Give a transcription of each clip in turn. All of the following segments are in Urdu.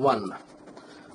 1।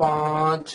5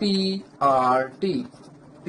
PRT, P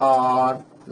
R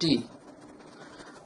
T।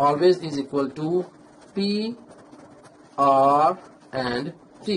always is equal to P R and T।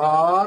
R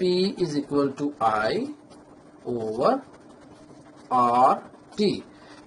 P is equal to I over R T।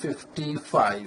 55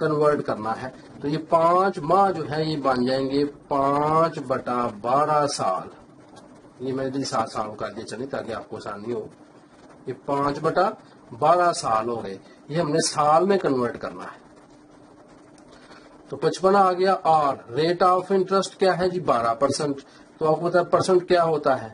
convert کرنا ہے. تو یہ 5 ماہ جو ہے یہ بن جائیں گے 5/12 سال. یہ میں نے 7 سال کر دیا چلے تاکہ آپ کو آسانی ہو. یہ 5/12 سال ہو گئے. یہ ہم نے سال میں کنورٹ کرنا ہے. تو 55 آ گیا. اور ریٹ آف انٹرسٹ کیا ہے جی 12%. تو آپ کو پتا ہے پرسنٹ کیا ہوتا ہے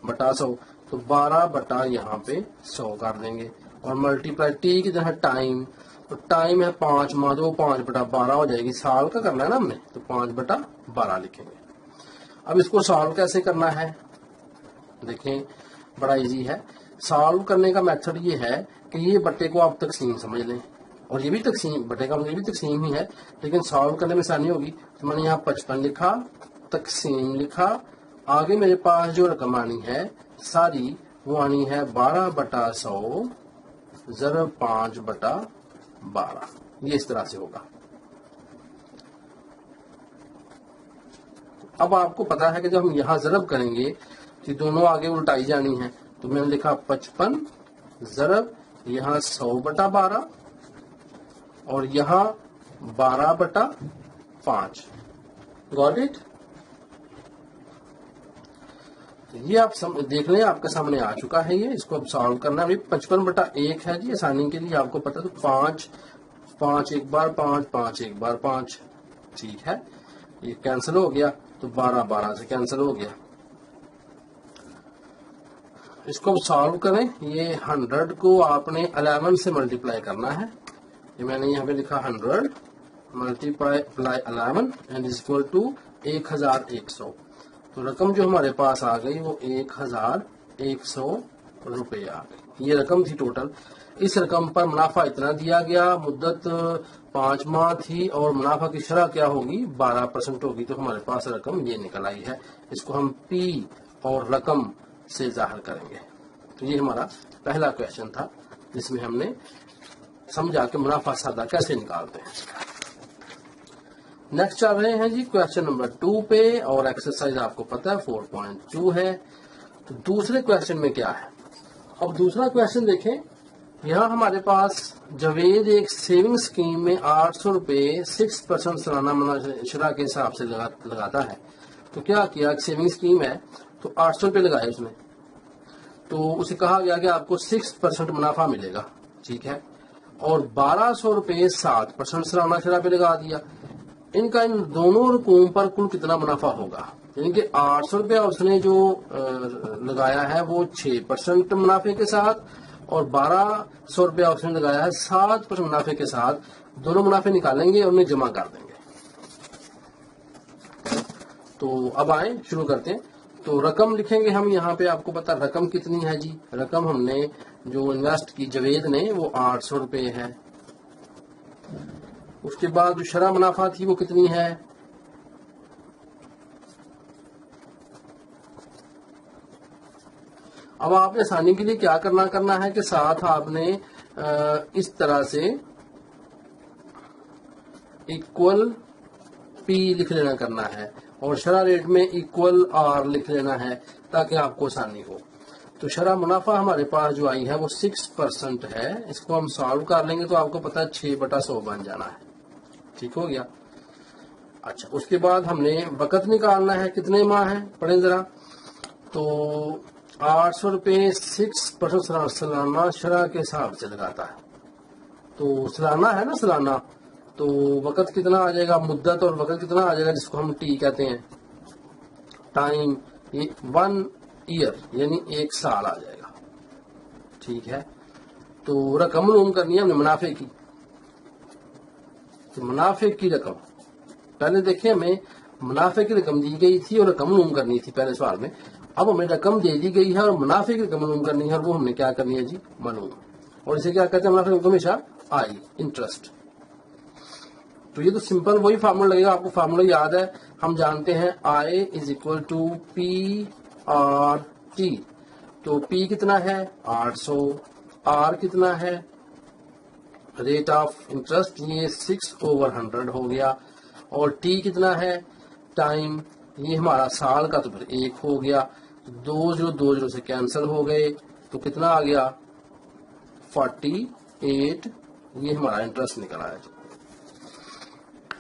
بٹا 100. تو 12 یہاں پہ 100 کر دیں گے اور ملٹی پلائی ٹی کی طرح ٹائم. تو ٹائم ہے 5 ماہ. تو 5/12 ہو جائے گی. سال کا کرنا ہے نا ہم نے تو 5/12 لکھیں گے. اب اس کو سالو کیسے کرنا ہے دیکھیں بڑا ایزی ہے. سالو کرنے کا میتھڈ یہ ہے کہ یہ بٹے کو آپ تقسیم سمجھ لیں اور یہ بھی تقسیم بٹے کا یہ بھی تقسیم ہی ہے لیکن سالو کرنے میں آسانی ہوگی. تو میں نے یہاں 55 لکھا تقسیم لکھا. آگے میرے پاس جو رقم آنی ہے ساری وہ آنی ہے 12/100 ضرب 5/12. یہ اس طرح سے ہوگا. اب آپ کو پتا ہے کہ جب ہم یہاں ضرب کریں گے کہ دونوں آگے الٹائی جانی ہیں. تو میں نے لکھا 55 ضرب یہاں 100/12 اور یہاں 12/5. Got it. یہ آپ دیکھ لیں آپ کے سامنے آ چکا ہے. یہ اس کو اب سالو کرنا ہے. 55/1 ہے جی آسانی کے لیے آپ کو پتا. تو 5 ایک بار 5 ایک بار 5. ٹھیک ہے یہ کینسل ہو گیا. تو 12 سے کینسل ہو گیا. اس کو سالو کریں. یہ 100 کو آپ نے 11 سے ملٹیپلائی کرنا ہے. یہ میں نے یہاں پہ لکھا 100 multiply 11 and is equal to 1100. تو رقم جو ہمارے پاس آ گئی وہ 1100 روپے آ گئی. یہ رقم تھی ٹوٹل. اس رقم پر منافع اتنا دیا گیا. مدت 5 ماہ تھی اور منافع کی شرح کیا ہوگی 12% ہوگی. تو ہمارے پاس رقم یہ نکل آئی ہے. اس کو ہم پی اور رقم سے ظاہر کریں گے. تو یہ ہمارا پہلا کویشچن تھا جس میں ہم نے سمجھا کہ منافع سادہ کیسے نکالتے ہیں. نیکسٹ چل رہے ہیں جی کویشچن نمبر 2 پہ اور ایکسرسائز آپ کو پتا ہے 4.2 ہے. تو دوسرے کویشچن میں کیا ہے. اب دوسرا کویشچن دیکھیں. یہاں ہمارے پاس جاوید ایک سیونگ اسکیم میں 800 روپے 6% سالانہ شرح کے حساب سے لگاتا ہے. تو کیا کیا سیونگ اسکیم ہے تو 800 روپے لگائے اس نے. تو اسے کہا گیا کہ آپ کو 6% منافع ملے گا. ٹھیک ہے. اور 1200 روپے 7% سالانہ شرح پہ لگا دیا. ان کا ان دونوں رقوم پر کل کتنا منافع ہوگا. یعنی کہ 800 روپیہ اس نے جو لگایا ہے وہ 6% منافع کے ساتھ اور 1200 روپیہ اس نے لگایا ہے 7% منافع کے ساتھ. دونوں منافع نکالیں گے اور انہیں جمع کر دیں گے. تو اب آئیں شروع کرتے ہیں. تو رقم لکھیں گے ہم یہاں پہ. آپ کو پتا رقم کتنی ہے جی. رقم ہم نے جو انویسٹ کی جاوید نے وہ 800 روپے ہے. اس کے بعد جو شرح منافع تھی وہ کتنی ہے اب آپ نے آسانی کے لیے کیا کرنا ہے کہ ساتھ آپ نے اس طرح سے ایکول پی لکھ لینا کرنا ہے اور شرح ریٹ میں ایکول آر لکھ لینا ہے تاکہ آپ کو آسانی ہو. تو شرح منافع ہمارے پاس جو آئی ہے وہ 6% ہے. اس کو ہم سالو کر لیں گے تو آپ کو پتا ہے 6/100 بن جانا ہے. ٹھیک ہو گیا. اچھا اس کے بعد ہم نے وقت نکالنا ہے. کتنے ماہ ہیں پڑھیں ذرا. تو 800 روپے 6% سالانہ شرح کے حساب سے لگاتا ہے. تو سالانہ ہے نا سالانہ. تو وقت کتنا آ جائے گا مدت اور وقت کتنا آ جائے گا جس کو ہم ٹی کہتے ہیں ٹائم. یہ 1 ایئر یعنی 1 سال آ جائے گا. ٹھیک ہے. تو رقم معلوم کرنی ہے ہم نے منافع کی. تو منافع کی رقم پہلے دیکھیں ہمیں منافع کی رقم دی گئی تھی اور رقم معلوم کرنی تھی پہلے سوال میں. اب ہمیں رقم دے دی گئی ہے اور منافع کی رقم معلوم کرنی ہے اور وہ ہم نے کیا کرنی ہے جی معلوم. اور اسے کیا کہتے ہیں منافع کی رقم ہمیشہ آئی انٹرسٹ. تو یہ تو سمپل وہی فارمولا لگے گا. آپ کو فارمولا یاد ہے. ہم جانتے ہیں I is equal to P R T. تو پی کتنا ہے 800. آر کتنا ہے ریٹ آف انٹرسٹ یہ 6/100 ہو گیا. اور ٹی کتنا ہے ٹائم یہ ہمارا سال کا تو پھر 1 ہو گیا. 2 سے کینسل ہو گئے تو کتنا آ گیا 48. یہ ہمارا انٹرسٹ نکل آیا.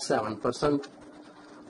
7%।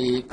1,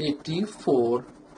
84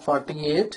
48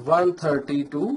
132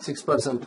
6%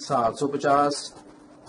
750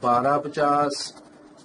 1250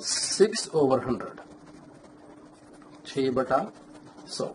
6/100, 6/100।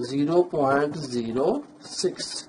0.06।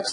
x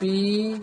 P/T,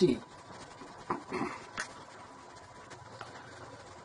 T।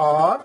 R,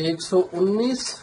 119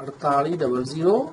4800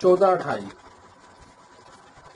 1428।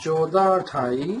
1428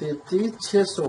33,600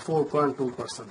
4.2%।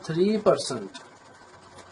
3%।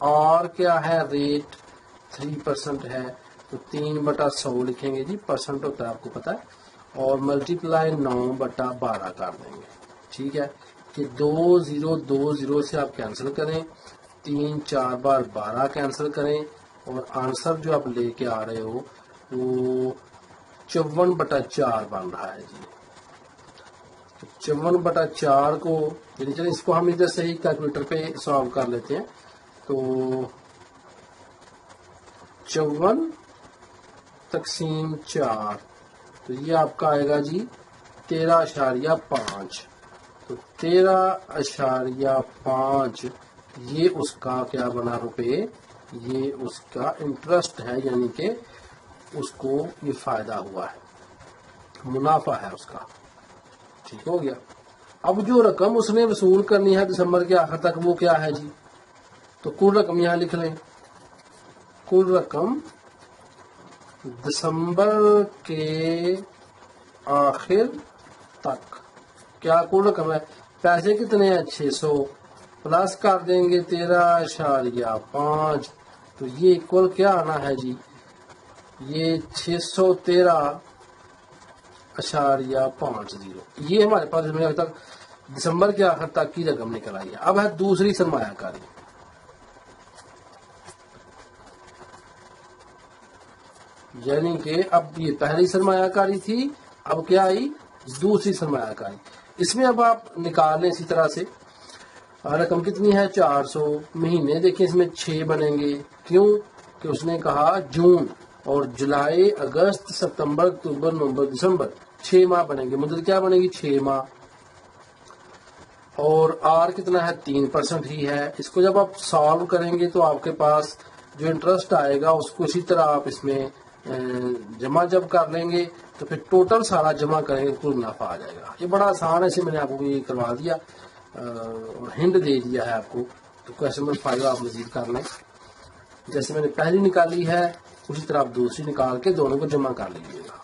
اور کیا ہے ریٹ 3% ہے تو 3/100 لکھیں گے جی، پرسنٹ ہوتا ہے آپ کو پتا ہے، اور ملٹیپلائی 9/12 کر دیں گے. ٹھیک ہے، کہ 2020 سے آپ کینسل کریں، 3 4 بار 12 کینسل کریں، اور آنسر جو آپ لے کے آ رہے ہو وہ 54/4 بن رہا ہے جی. 54/4 کو یعنی چلیں اس کو ہم ادھر سے ہی کیلکولیٹر پہ سالو کر لیتے ہیں. تو 54 تقسیم 4 تو یہ آپ کا آئے گا جی 13.5. تو 13.5 یہ اس کا کیا بنا روپے، یہ اس کا انٹرسٹ ہے، یعنی کہ اس کو یہ فائدہ ہوا ہے، منافع ہے اس کا. ٹھیک ہو گیا. اب جو رقم اس نے وصول کرنی ہے دسمبر کے آخر تک وہ کیا ہے جی، تو کل رقم یہاں لکھ لیں. کل رقم دسمبر کے آخر تک کیا کل رقم ہے، پیسے کتنے ہیں 600 پلس کر دیں گے 13.5 تو یہ اکول کیا آنا ہے جی، یہ 613.50 یہ ہمارے پاس ابھی تک دسمبر کے آخر تک کی رقم نکل آئی ہے. اب ہے دوسری سرمایہ کاری. یعنی کہ اب یہ پہلی سرمایہ کاری تھی، اب کیا آئی دوسری سرمایہ کاری. اس میں اب آپ نکال لیں اسی طرح سے. رقم کتنی ہے 400، مہینے دیکھیں اس میں 6 بنیں گے. کیوں کہ اس نے کہا جون اور جولائی اگست ستمبر اکتوبر نومبر دسمبر 6 ماہ بنیں گے. مدت کیا بنے گی 6 ماہ. اور آر کتنا ہے 3% ہی ہے. اس کو جب آپ سالو کریں گے تو آپ کے پاس جو انٹرسٹ آئے گا اس کو اسی طرح آپ اس میں جمع جب کر لیں گے تو پھر ٹوٹل سارا جمع کریں گے کل منافع آ جائے گا. یہ بڑا آسان ہے، اسے میں نے آپ کو یہ کروا دیا اور ہنٹ دے دیا ہے آپ کو. تو کویشچن نمبر 5 آپ مزید کر لیں. جیسے میں نے پہلی نکالی ہے اسی طرح آپ دوسری نکال کے دونوں کو جمع کر لیجیے گا.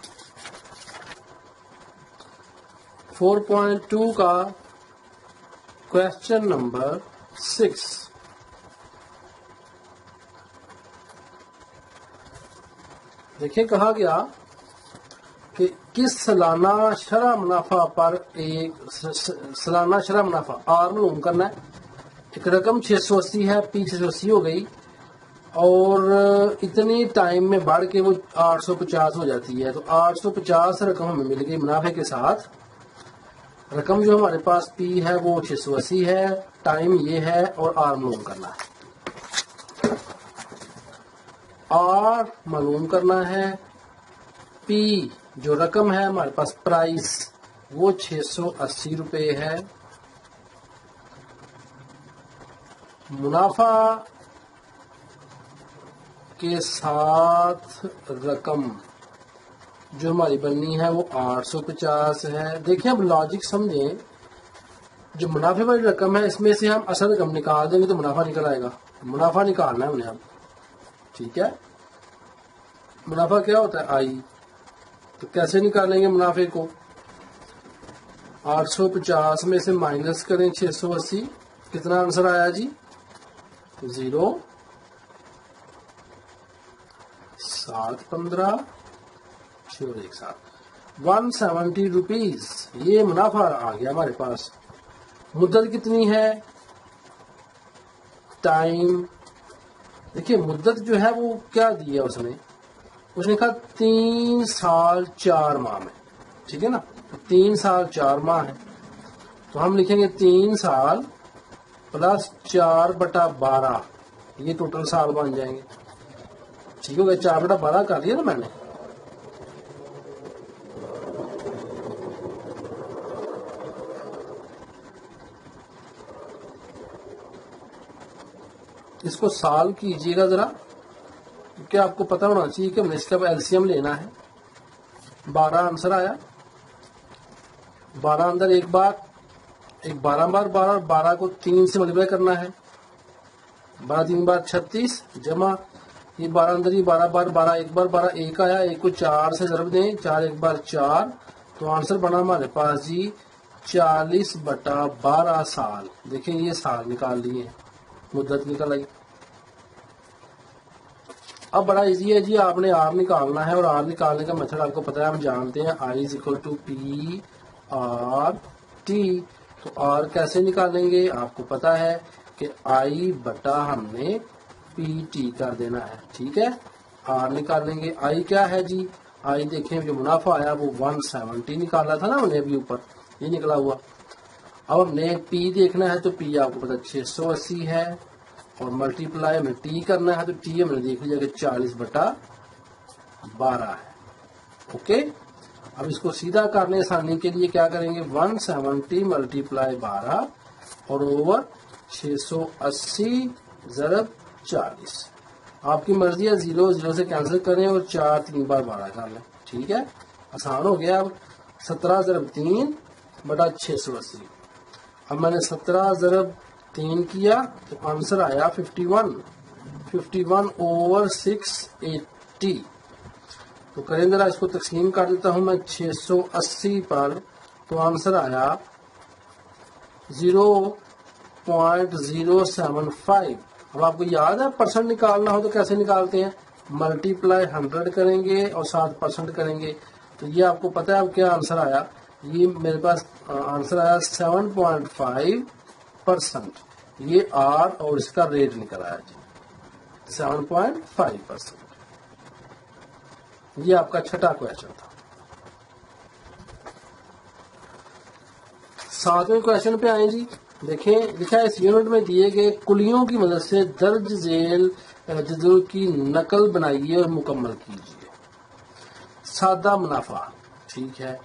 4.2 کا کویشچن نمبر 6. دیکھیں کہا گیا کہ کس سالانہ شرح منافع پر ایک سالانہ شرح منافع آر معلوم کرنا ہے. ایک رقم 680 ہے، پی 680 ہو گئی اور اتنی ٹائم میں بڑھ کے وہ 850 ہو جاتی ہے. تو 850 رقم ہمیں مل گئی منافع کے ساتھ. رقم جو ہمارے پاس پی ہے وہ 680 ہے، ٹائم یہ ہے اور آر معلوم کرنا ہے. آر معلوم کرنا ہے، پی جو رقم ہے ہمارے پاس پرائس وہ 680 روپے ہے. منافع کے ساتھ رقم جو ہماری بننی ہے وہ 850 ہے. دیکھیں اب لاجک سمجھیں، جو منافع والی رقم ہے اس میں سے ہم اصل رقم نکال دیں گے تو منافع نکل آئے گا. منافع نکالنا ہے انہیں اب. ٹھیک ہے، منافع کیا ہوتا ہے آئی. تو کیسے نکالیں گے منافع کو، 850 میں سے مائنس کریں 680، کتنا آنسر آیا جی 0 7 15 6 اور 1 7 170 روپیز یہ منافع آ گیا ہمارے پاس. مدت کتنی ہے، ٹائم دیکھیے مدت جو ہے وہ کیا دی ہے اس نے کہا 3 سال 4 ماہ میں. ٹھیک ہے نا، 3 سال 4 ماہ ہے تو ہم لکھیں گے 3 سال پلس 4/12 یہ ٹوٹل سال بن جائیں گے. ٹھیک ہو گیا، 4/12 کر دیا نا میں نے. اس کو سالو کیجئے گا ذرا، کیونکہ آپ کو پتا ہونا چاہیے کہ ہم نے اس کا ایل سی ایم لینا ہے. 12 آنسر آیا. 12 اندر ایک 12 بار 12 12 کو 3 سے ملٹیپلائی کرنا ہے. 12 3 بار 36 جمع یہ 12 اندر یہ 12 بار 12 ایک بار 12 ایک آیا، ایک کو 4 سے ضرب دیں، 4 ایک بار 4 تو آنسر بنا ہمارے پاس جی 40/12 سال. دیکھیں یہ سال نکال لیے، مدت نکل آئی. اب بڑا ایزی ہے جی، آپ نے آر نکالنا ہے اور آر نکالنے کا میتھڈ آپ کو پتا ہے، ہم جانتے ہیں I is equal to P R T. تو آر کیسے نکالیں گے؟ آپ کو پتا ہے کہ آئی بٹا ہم نے پی ٹی کر دینا ہے. ٹھیک ہے، آر نکالیں گے. آئی کیا ہے جی؟ آئی دیکھیں جو منافع آیا وہ 170 نکالا تھا نا ہم نے ابھی اوپر، یہ نکلا ہوا. اب ہم نے پی دیکھنا ہے تو پی آپ کو پتا 680 ہے، اور ملٹی پلائی میں ٹی کرنا ہے تو ٹی ہم نے دیکھ لیا کہ 40/12 ہے. اوکے، اب اس کو سیدھا کرنے آسانی کے لیے کیا کریں گے، 170 ملٹی پلائی 12 اور اوور 680 ضرب 40. آپ کی مرضی ہے 0 0 سے کینسل کریں اور 4 3 بار 12 کر لیں. ٹھیک ہے، آسان ہو گیا. اب 17 ضرب 3 بٹا 680. اب میں نے 17 ضرب 3 کیا تو آنسر آیا 51 اوور 680. تو کریں ذرا اس کو تقسیم کر دیتا ہوں میں 680 پر، تو آنسر آیا 0.075. اب آپ کو یاد ہے پرسنٹ نکالنا ہو تو کیسے نکالتے ہیں، ملٹی پلائی 100 کریں گے اور ساتھ پرسنٹ کریں گے. تو یہ آپ کو پتا ہے اب کیا آنسر آیا، یہ میرے پاس آنسر آیا 7.5%. یہ آر اور اس کا ریٹ نکل آیا جی 7.5%. یہ آپ کا چھٹا کویشچن تھا. 7ویں کویشچن پہ آئیں جی. دیکھیں لکھا ہے اس یونٹ میں دیے گئے کلیوں کی مدد سے درج ذیل جدول کی نقل بنائیے اور مکمل کیجیے. سادہ منافع، ٹھیک ہے،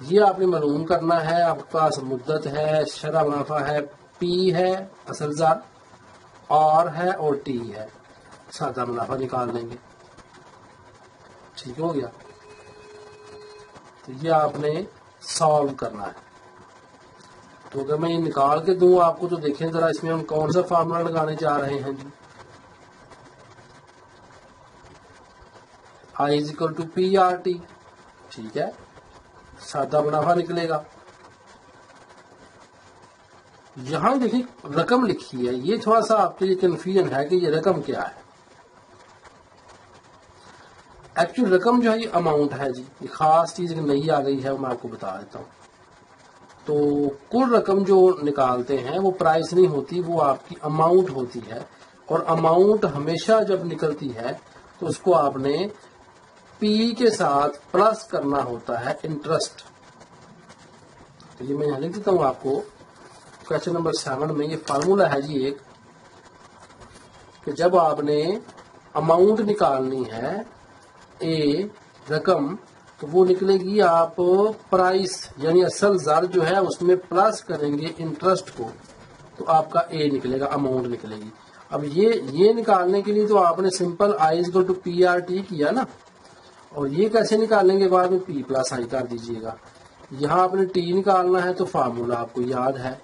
یہ آپ نے معلوم کرنا ہے. آپ کے پاس مدت ہے، شرح منافع ہے، پی ہے اصل زر، آر ہے اور ٹی ہے. سادہ منافع نکال لیں گے. ٹھیک ہو گیا، تو یہ آپ نے سالو کرنا ہے. تو اگر میں یہ نکال کے دوں آپ کو تو دیکھیں ذرا اس میں ہم کون سا فارمولا لگانے جا رہے ہیں جی. I is equal to P R T. ٹھیک ہے، سادہ منافع نکلے گا. یہاں دیکھیں رقم لکھی ہے، یہ تھوڑا سا آپ کے لیے کنفیوژن ہے کہ یہ رقم کیا ہے. ایکچوئل رقم جو ہے یہ اماؤنٹ ہے جی، یہ خاص چیز نئی آ گئی ہے وہ میں آپ کو بتا دیتا ہوں. تو کل رقم جو نکالتے ہیں وہ پرائس نہیں ہوتی، وہ آپ کی اماؤنٹ ہوتی ہے. اور اماؤنٹ ہمیشہ جب نکلتی ہے تو اس کو آپ نے پی کے ساتھ پلس کرنا ہوتا ہے انٹرسٹ. تو یہ میں یہاں لکھ دیتا ہوں آپ کو. کویشچن نمبر 7 میں یہ فارمولا ہے جی ایک، کہ جب آپ نے اماؤنٹ نکالنی ہے اے رقم تو وہ نکلے گی آپ پرائس یعنی اصل زر جو ہے اس میں پلس کریں گے انٹرسٹ کو تو آپ کا اے نکلے گا، اماؤنٹ نکلے گی. اب یہ نکالنے کے لیے تو آپ نے simple I is equal to P R T کیا نا، اور یہ کیسے نکالنے کے بعد میں پی پلس آئی کر دیجئے گا. یہاں آپ نے ٹی نکالنا ہے تو فارمولا آپ کو یاد ہے.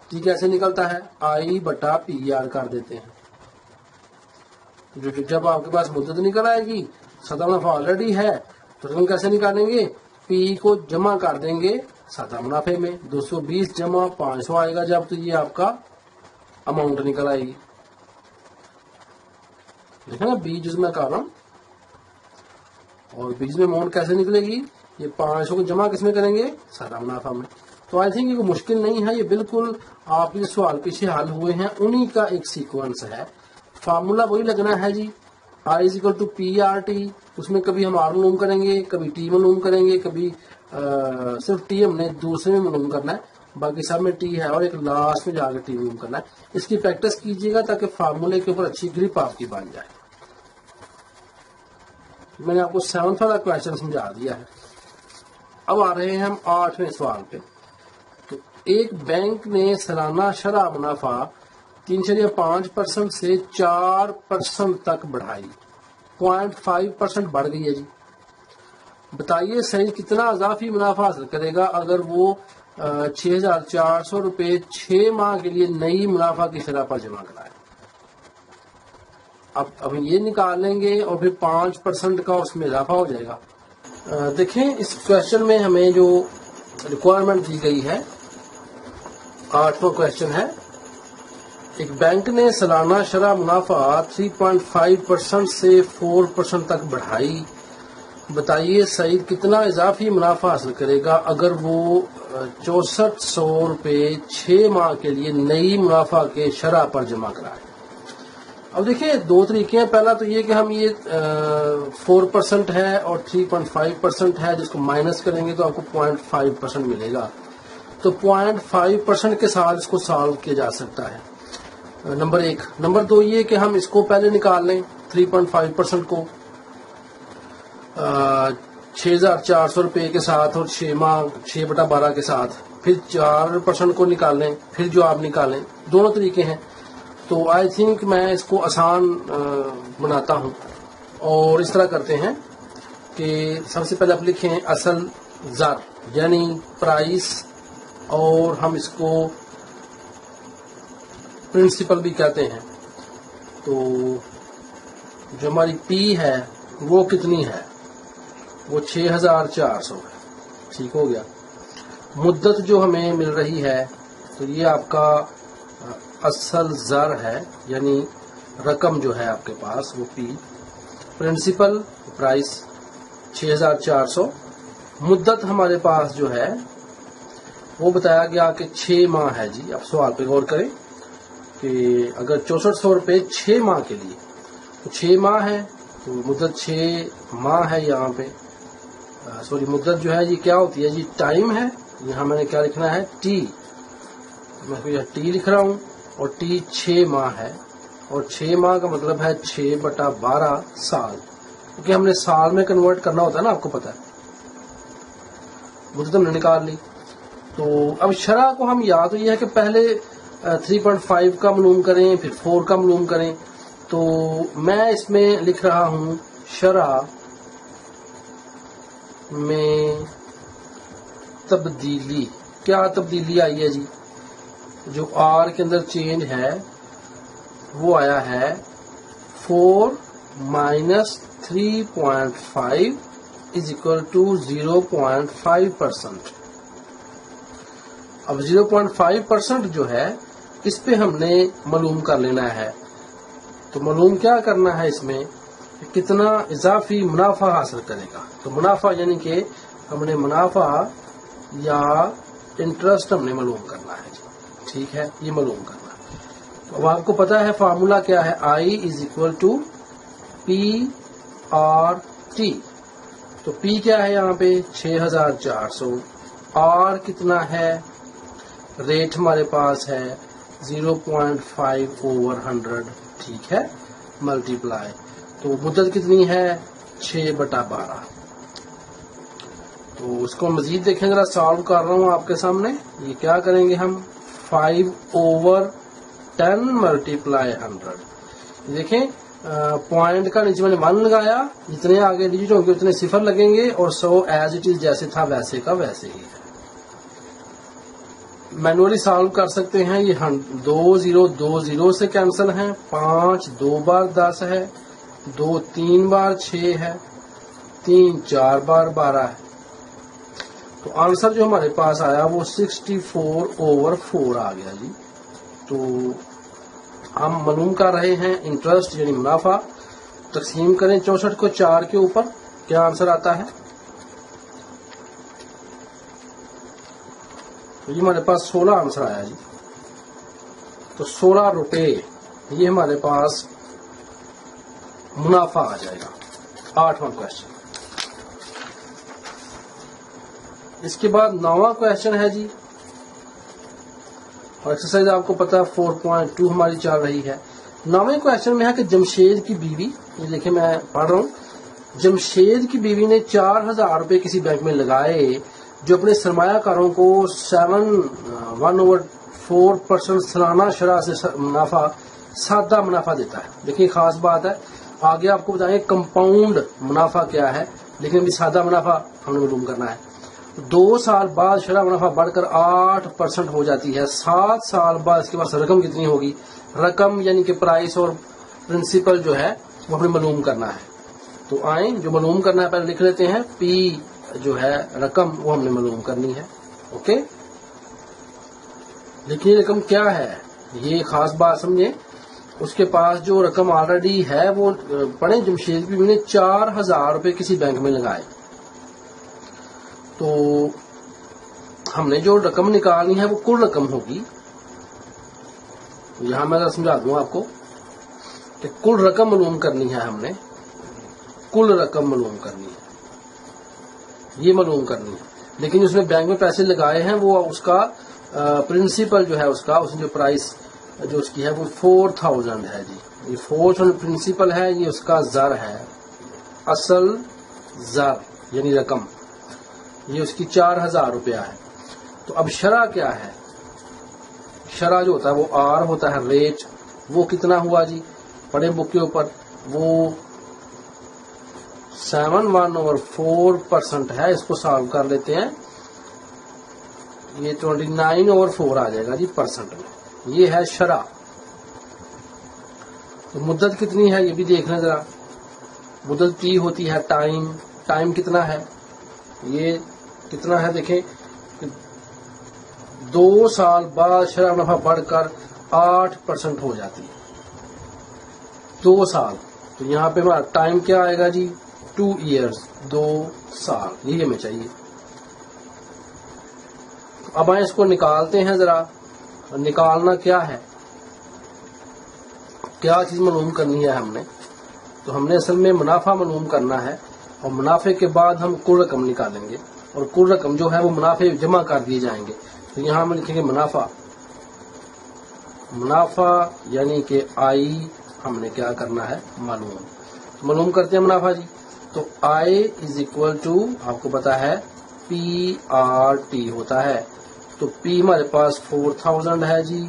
ٹی کیسے نکلتا ہے، آئی بٹا پی آر کر دیتے ہیں. جب آپ کے پاس مدت نکل آئے گی، سادہ منافع آلریڈی ہے، تو رقم کیسے نکالیں گے، پی کو جمع کر دیں گے سادہ منافع میں. 220 جمع 500 آئے گا جب، تو یہ آپ کا اماؤنٹ نکل آئے گی. دیکھیں نا بیج میں کر رہا ہوں، اور بیج میں اماؤنٹ کیسے نکلے گی، یہ 500 کو جمع کس میں کریں گے، سادہ منافع میں. تو آئی تھنک یہ کوئی مشکل نہیں ہے، یہ بالکل آپ کے سوال پیچھے حل ہوئے ہیں انہی کا ایک سیکوینس ہے. فارمولا وہی لگنا ہے جی، I is equal to P R T. اس میں کبھی ہم آر معلوم کریں گے، کبھی ٹی معلوم کریں گے، کبھی صرف ٹی ہم نے دوسرے میں معلوم کرنا ہے، باقی سب میں ٹی ہے، اور ایک لاسٹ میں جا کے ٹی معلوم کرنا ہے. اس کی پریکٹس کیجیے گا تاکہ فارمولے کے اوپر اچھی گرپ آپ کی بن جائے. میں نے آپ کو 7 والا کویشچن سمجھا دیا ہے. اب آ رہے ہیں ہم 8ویں سوال پہ. تو ایک بینک نے سالانہ شرح منافع 3.5% سے 4% تک بڑھائی، 0.5% بڑھ گئی ہے جی. بتائیے صحیح کتنا اضافی منافع حاصل کرے گا اگر وہ 6,400 روپے 6 ماہ کے لیے نئی منافع کی شرح پر جمع کرائے. اب یہ نکال لیں گے اور پھر 5% کا اس میں اضافہ ہو جائے گا. دیکھیں اس کویشچن میں ہمیں جو ریکوائرمنٹ دی گئی ہے، 8واں کویشچن ہے ایک بینک نے سالانہ شرح منافع 3.5% سے 4% تک بڑھائی، بتائیے سعید کتنا اضافی منافع حاصل کرے گا اگر وہ 6400 روپے 6 ماہ کے لیے نئی منافع کے شرح پر جمع کرائے۔ اب دیکھیں دو طریقے ہیں، پہلا تو یہ کہ ہم یہ 4% ہے اور 3.5% ہے، جس کو مائنس کریں گے تو آپ کو 0.5% ملے گا، تو 0.5% کے ساتھ اس کو سالو کیا جا سکتا ہے، نمبر ایک۔ نمبر دو یہ کہ ہم اس کو پہلے نکال لیں 3.5% کو 6400 روپے کے ساتھ اور 6 ماہ 6/12 کے ساتھ، پھر 4% کو نکال لیں، پھر جو آپ نکالیں، دونوں طریقے ہیں۔ تو آئی تھنک میں اس کو آسان بناتا ہوں، اور اس طرح کرتے ہیں کہ سب سے پہلے آپ لکھیں اصل زر یعنی پرائس، اور ہم اس کو پرنسپل بھی کہتے ہیں۔ تو جو ہماری پی ہے وہ کتنی ہے؟ وہ 6400 ہے، ٹھیک ہو گیا۔ مدت جو ہمیں مل رہی ہے تو یہ آپ کا اصل زر ہے، یعنی رقم جو ہے آپ کے پاس وہ پی، پرنسپل پرائس 6400، مدت ہمارے پاس جو ہے وہ بتایا گیا کہ 6 ماہ ہے جی۔ اب سوال پہ غور کریں کہ اگر 6400 روپے 6 ماہ کے لیے، تو 6 ماہ ہے تو مدت 6 ماہ ہے، یہاں پہ سوری مدت جو ہے یہ کیا ہوتی ہے جی؟ ٹائم ہے، یہاں میں نے کیا لکھنا ہے؟ ٹی، میں یہاں ٹی لکھ رہا ہوں، اور ٹی 6 ماہ ہے، اور 6 ماہ کا مطلب ہے 6/12 سال، کیونکہ ہم نے سال میں کنورٹ کرنا ہوتا ہے نا، آپ کو پتا ہے۔ مدت ہم نے نکال لی، تو اب شرح کو ہم یا تو یہ ہے کہ پہلے 3.5 کا معلوم کریں، پھر 4 کا معلوم کریں، تو میں اس میں لکھ رہا ہوں شرح میں تبدیلی۔ کیا تبدیلی آئی ہے جی؟ جو آر کے اندر چینج ہے وہ آیا ہے 4 - 3.5 = 0.5%۔ اب 0.5% جو ہے اس پہ ہم نے معلوم کر لینا ہے، تو معلوم کیا کرنا ہے اس میں کہ کتنا اضافی منافع حاصل کرے گا۔ تو منافع یعنی کہ ہم نے منافع یا انٹرسٹ ہم نے معلوم کرنا ہے، ٹھیک ہے، یہ معلوم کرنا ہے۔ تو اب آپ کو پتا ہے فارمولا کیا ہے؟ I = PRT۔ تو P کیا ہے یہاں پہ؟ 6400، R کتنا ہے؟ ریٹ ہمارے پاس ہے 0.5/100، ٹھیک ہے، ملٹی پلائی، تو مدت کتنی ہے؟ 6/12۔ تو اس کو مزید دیکھیں، ذرا سالو کر رہا ہوں آپ کے سامنے۔ یہ کیا کریں گے ہم؟ 5/10 × 100۔ دیکھیں پوائنٹ کا نیچے میں نے 1 لگایا، جتنے آگے ڈیجٹ ہوں گے اتنے صفر لگیں گے، اور 100 ایز اٹ از جیسے تھا ویسے کا ویسے ہی ہے۔ مینولی سالو کر سکتے ہیں، یہ 2 0 2 0 سے کینسل ہیں، 5 2 بار 10 ہے، 2 3 بار 6 ہے، 3 4 بار 12 ہے، تو آنسر جو ہمارے پاس آیا وہ 64/4 آ گیا جی۔ تو ہم معلوم کر رہے ہیں انٹرسٹ یعنی منافع، تقسیم کریں 64 کو 4 کے اوپر، کیا آنسر آتا ہے؟ تو یہ ہمارے پاس 16 آنسر آیا جی۔ تو 16 روپے یہ ہمارے پاس منافع آ جائے گا۔ 8واں کوشچن۔ اس کے بعد 9واں کوشچن ہے جی، اور ایکسرسائز آپ کو پتا ہے 4.2 ہماری چل رہی ہے۔ 9ویں کوشچن میں ہے کہ جمشید کی بیوی، یہ دیکھیں میں پڑھ رہا ہوں، جمشید کی بیوی نے 4000 روپے کسی بینک میں لگائے جو اپنے سرمایہ کاروں کو 1/4% سالانہ شرح سے منافع، سادہ منافع دیتا ہے۔ دیکھیں خاص بات ہے، آگے آپ کو بتائیں کمپاؤنڈ منافع کیا ہے، لیکن ابھی سادہ منافع ہم نے معلوم کرنا ہے۔ 2 سال بعد شرح منافع بڑھ کر 8% ہو جاتی ہے، 7 سال بعد اس کے پاس رقم کتنی ہوگی؟ رقم یعنی کہ پرائس اور پرنسپل جو ہے وہ ہمیں معلوم کرنا ہے۔ تو آئیں جو معلوم کرنا ہے پہلے لکھ لیتے ہیں، پی جو ہے رقم وہ ہم نے معلوم کرنی ہے، اوکے۔ لیکن یہ رقم کیا ہے؟ یہ خاص بات سمجھیں، اس کے پاس جو رقم آلریڈی ہے وہ پڑھیں، جمشید بیوی نے 4000 روپے کسی بینک میں لگائے، تو ہم نے جو رقم نکالنی ہے وہ کل رقم ہوگی. یہاں میں سمجھا دوں آپ کو کہ کل رقم معلوم کرنی ہے، ہم نے کل رقم معلوم کرنی ہے، یہ معلوم کرنی ہے. لیکن اس نے بینک میں پیسے لگائے ہیں، وہ اس کا پرنسپل جو ہے اس نے جو پرائس جو اس کی ہے وہ 4000 ہے جی. یہ 4000 پرنسپل ہے، یہ اس کا زر ہے، اصل زر یعنی رقم، یہ اس کی 4000 روپیہ ہے. تو اب شرح کیا ہے؟ شرح جو ہوتا ہے وہ آر ہوتا ہے ریٹ، وہ کتنا ہوا جی؟ پڑھیں بک کے اوپر، وہ 71/4% ہے. اس کو سالو کر لیتے ہیں، یہ 29/4 آ جائے گا جی پرسنٹ میں. یہ ہے شرح. تو مدت کتنی ہے یہ بھی دیکھ لیں ذرا. مدت ٹی ہوتی ہے ٹائم. ٹائم کتنا ہے؟ یہ کتنا ہے دیکھیں، 2 سال بعد شرح منافع بڑھ کر 8% ہو جاتی ہے. 2 سال. تو یہاں پہ ہمارا ٹائم کیا آئے گا جی؟ 2 ایئرز، 2 سال. یہی ہمیں چاہیے. اب آئیں اس کو نکالتے ہیں ذرا. نکالنا کیا ہے، کیا چیز معلوم کرنی ہے ہم نے؟ تو ہم نے اصل میں منافع معلوم کرنا ہے، اور منافع کے بعد ہم کل رقم نکالیں گے، اور کل رقم جو ہے وہ منافع جمع کر دیے جائیں گے. تو یہاں ہم لکھیں گے منافع. منافع یعنی کہ آئی ہم نے کیا کرنا ہے؟ معلوم کرتے ہیں منافع جی. تو آئی از اکول ٹو آپ کو پتا ہے PRT ہوتا ہے. تو پی ہمارے پاس 4000 ہے جی،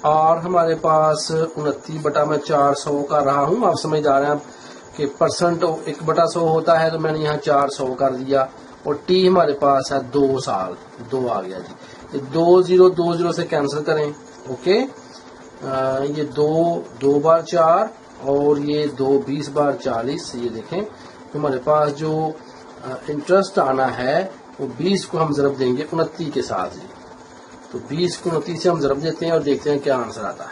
اور ہمارے پاس 29/400 کا رہا ہوں. آپ سمجھ آ رہے ہیں کہ پرسنٹ 1/100 ہوتا ہے، تو میں نے یہاں 400 کر دیا. اور ٹی ہمارے پاس ہے 2 سال، 2 آ گیا جی. یہ 2 سے کینسل کریں. اوکے، یہ 2 بار 4 اور یہ 2 20 بار 40. یہ دیکھیں ہمارے پاس جو انٹرسٹ آنا ہے وہ 20 کو ہم ضرب دیں گے 29 کے ساتھ جی. تو 20 کو 29 سے ہم ضرب دیتے ہیں اور دیکھتے ہیں کیا آنسر آتا ہے.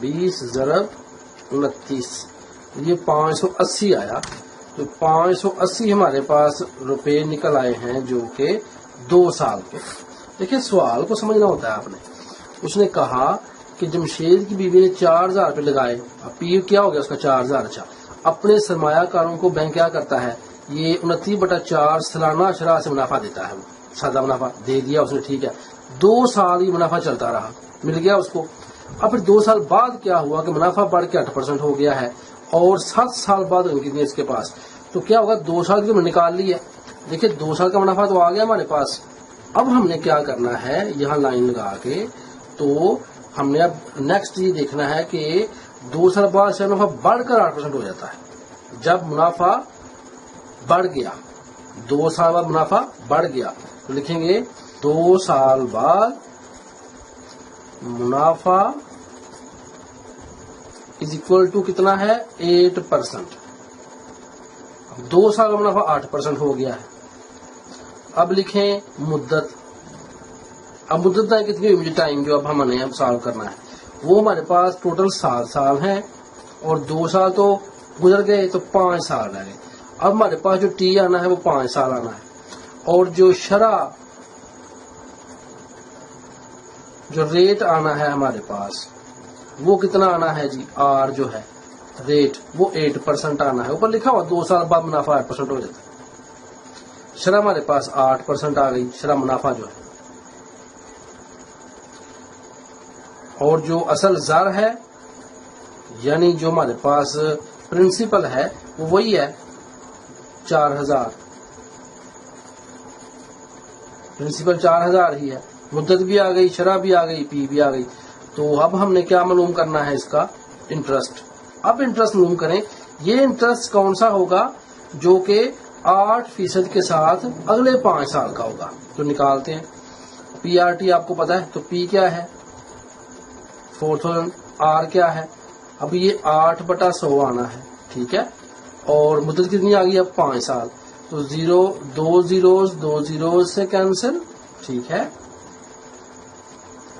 20 ضرب 29، یہ 580 آیا. تو 580 ہمارے پاس روپے نکل آئے ہیں جو کہ 2 سال کے. دیکھیں سوال کو سمجھنا ہوتا ہے آپ نے. اس نے کہا کہ جمشید کی بیوی نے 4000 روپے لگائے. اب پی کیا ہو گیا اس کا 4000. اچھا، اپنے سرمایہ کاروں کو بینک کیا کرتا ہے؟ یہ 29/4 سالانہ شرح سے منافع دیتا ہے. سادہ منافع دے دیا اس نے، ٹھیک ہے. 2 سال یہ منافع چلتا رہا، مل گیا اس کو. اب پھر 2 سال بعد کیا ہوا کہ منافع بڑھ کے 8% ہو گیا ہے، اور 7 سال بعد کتنی اس کے پاس. تو کیا ہوگا؟ 2 سال کی نکال لی ہے. دیکھیں 2 سال کا منافع تو آ گیا ہمارے پاس. اب ہم نے کیا کرنا ہے، یہاں لائن لگا کے تو ہم نے اب نیکسٹ یہ دیکھنا ہے کہ 2 سال بعد سے منافع بڑھ کر 8% ہو جاتا ہے. جب منافع بڑھ گیا، 2 سال بعد منافع بڑھ گیا، تو لکھیں گے 2 سال بعد منافع از اکول ٹو کتنا ہے؟ 8%. 2 سال کا منافع 8% ہو گیا ہے. اب لکھیں مدت. اب مدت کتنی ہوئی؟ مجھے ٹائم جو اب ہمیں سالو کرنا ہے وہ ہمارے پاس ٹوٹل 7 سال ہیں، اور 2 سال تو گزر گئے، تو 5 سال رہ گئے. اب ہمارے پاس جو ٹی آنا ہے وہ 5 سال آنا ہے، اور جو شرح جو ریٹ آنا ہے ہمارے پاس وہ کتنا آنا ہے جی؟ آر جو ہے ریٹ وہ 8% آنا ہے. اوپر لکھا ہوا 2 سال بعد منافع 8% ہو جاتا ہے. شرح ہمارے پاس 8% آ گئی، شرح منافع جو ہے. اور جو اصل زر ہے یعنی جو ہمارے پاس پرنسپل ہے وہ وہی ہے 4000. پرنسپل 4000 ہی ہے. مدت بھی آ گئی، شرح بھی آ گئی، پی بھی آ گئی. تو اب ہم نے کیا معلوم کرنا ہے؟ اس کا انٹرسٹ. اب انٹرسٹ معلوم کریں. یہ انٹرسٹ کون سا ہوگا؟ جو کہ 8% کے ساتھ اگلے 5 سال کا ہوگا. تو نکالتے ہیں. PRT آپ کو پتا ہے، تو پی کیا ہے؟ 4000. آر کیا ہے؟ اب یہ 8/100 آنا ہے، ٹھیک ہے. اور مدت کتنی آ گئی؟ اب 5 سال. تو 2 zeros سے کینسل، ٹھیک ہے.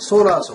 1600,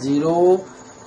0,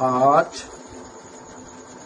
8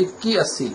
81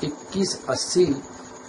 2180,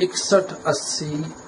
6180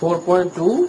4.2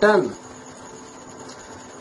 10।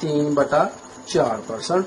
3/4%,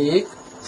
1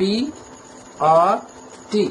PRT।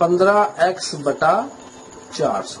15x/400,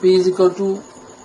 P =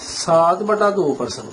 7/2%,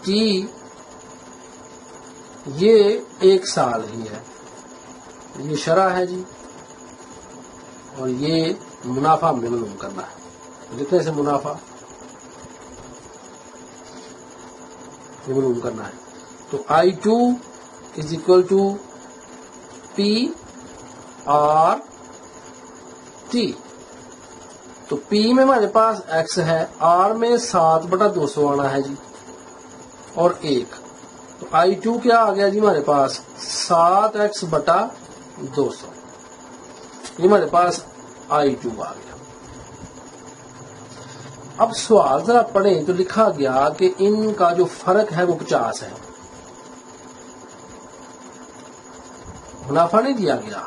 T یہ 1 سال ہی ہے، یہ شرح ہے جی، اور یہ منافع ہم نے معلوم کرنا ہے، لکھنے سے منافع یہ معلوم کرنا ہے. تو I2 is equal to P R T. تو پی میں ہمارے پاس ایکس ہے، آر میں 7/200 آنا ہے جی، اور 1. تو I2 کیا آ گیا جی ہمارے پاس 7x/200. یہ ہمارے پاس I2 آ گیا. اب سوال ذرا پڑھیں تو لکھا گیا کہ ان کا جو فرق ہے وہ 50 ہے. منافع نہیں دیا گیا،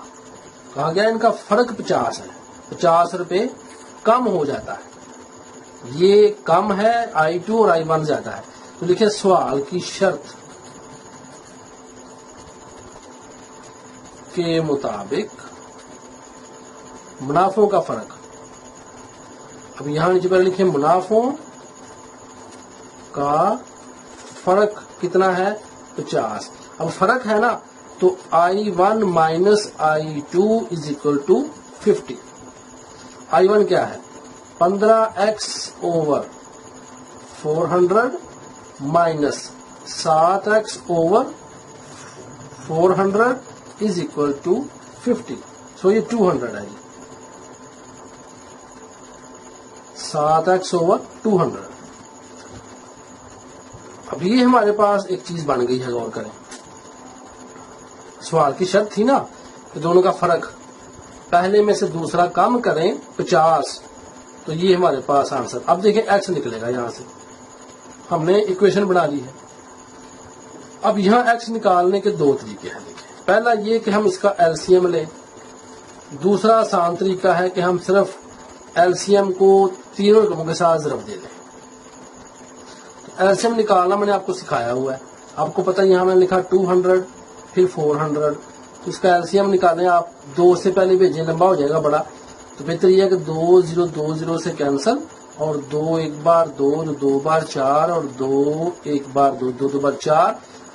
کہا گیا ان کا فرق 50 ہے، 50 روپے کم ہو جاتا ہے. یہ کم ہے I2 اور I1 زیادہ ہے. تو لکھیں سوال کی شرط کے مطابق منافعوں کا فرق. اب یہاں نیچے پہلے لکھیں منافعوں کا فرق کتنا ہے 50. اب فرق ہے نا، تو I1 minus I2 is equal to 50. I1 کیا ہے 15x/400 minus 7x/400 is equal to 50. So یہ 200 ہے جی، 7x/200. اب یہ ہمارے پاس ایک چیز بن گئی ہے، غور کریں. سوال کی شرط تھی نا کہ دونوں کا فرق پہلے میں سے دوسرا کم کریں 50. تو یہ ہمارے پاس آنسر. اب دیکھیں ایکس نکلے گا، یہاں سے ہم نے ایکویشن بنا لی ہے. اب یہاں ایکس نکالنے کے 2 طریقے ہیں. دیکھیں پہلا یہ کہ ہم اس کا LCM لیں. دوسرا آسان طریقہ ہے کہ ہم صرف LCM کو تینوں رقموں کے ساتھ ضرب دے دیں. LCM نکالنا میں نے آپ کو سکھایا ہوا ہے. آپ کو پتہ یہاں میں نے لکھا 200 پھر 400. تو اس کا LCM نکالیں آپ 2 سے پہلے بھیجیں، لمبا ہو جائے گا بڑا. تو بہتر یہ ہے کہ 2 0 2 0 سے کینسل، اور 2 1 بار 2 2 بار 4، اور 2 1 بار 2 2 2 بار 4،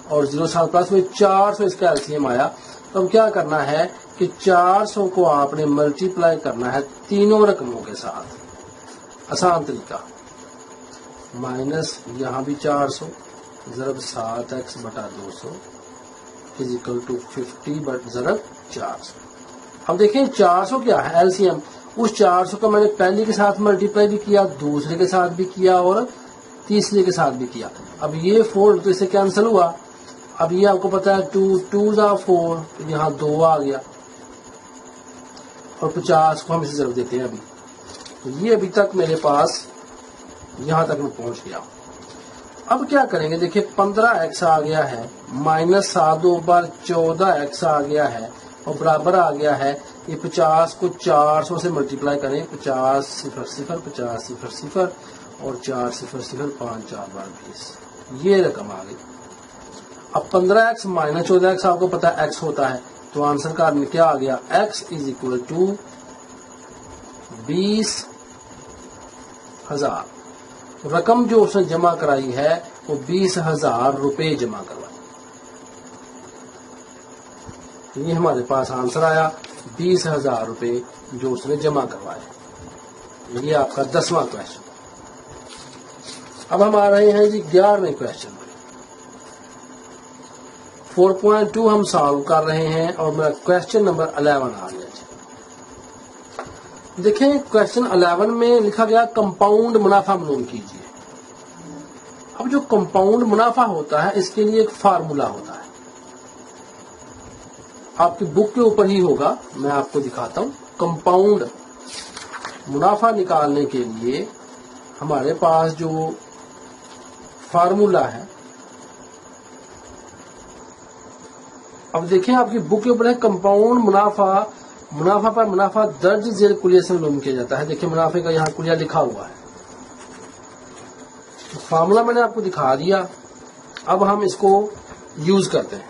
اور 0 7 پلس میں 400 اس کا LCM آیا. تو اب کیا کرنا ہے کہ 400 کو آپ نے ملٹی پلائی کرنا ہے تینوں رقموں کے ساتھ. آسان طریقہ، مائنس یہاں بھی 400 ضرب 7x/200 از اکول ٹو 50 ضرب 400. اب دیکھیں 400 کیا ہے LCM. اس 400 کا میں نے پہلی کے ساتھ ملٹی پلائی بھی کیا، دوسرے کے ساتھ بھی کیا، اور تیسرے کے ساتھ بھی کیا. اب یہ 4 تو اس سے کینسل ہوا. اب یہ آپ کو پتا ہے 2 2 4، یہاں 2 آ گیا، اور 50 کو ہم اسے ضرب دیتے ہیں. ابھی تو یہ ابھی تک میرے پاس یہاں تک میں پہنچ گیا. اب کیا کریں گے، دیکھیں 15x آ گیا ہے، مائنس 7 2 بار 14x آ گیا ہے، اور برابر آ گیا ہے یہ 50 کو 400 سے ملٹیپلائی کریں. 50 0 0 50 0 0 اور 4 0 0 5 4 بار 20. یہ رقم آ گئی. اب 15x مائنس 14x آپ کو پتا ہے x ہوتا ہے، تو آنسر کا کیا آ گیا x از اکول ٹو 20,000. رقم جو اس نے جمع کرائی ہے وہ 20,000 روپے جمع کروائی. یہ ہمارے پاس آنسر آیا 20,000 روپے جو اس نے جمع کروائے. یہ آپ کا 10واں کویشچن. اب ہم آ رہے ہیں جی 11ویں کویشچن میں. 4.2 ہم سالو کر رہے ہیں، اور میرا کویشچن نمبر 11 آ گیا جی. دیکھیں کویشچن 11 میں لکھا گیا کمپاؤنڈ منافع معلوم کیجیے. اب جو کمپاؤنڈ منافع ہوتا ہے اس کے لیے ایک فارمولا ہوتا ہے، آپ کی بک کے اوپر ہی ہوگا، میں آپ کو دکھاتا ہوں. کمپاؤنڈ منافع نکالنے کے لیے ہمارے پاس جو فارمولا ہے، اب دیکھیں آپ کی بک کے اوپر ہے کمپاؤنڈ منافع پر منافع درج ذیل کلیہ سے معلوم کیا جاتا ہے. دیکھیں منافع کا یہاں کلیہ لکھا ہوا ہے، فارمولا میں نے آپ کو دکھا دیا. اب ہم اس کو یوز کرتے ہیں.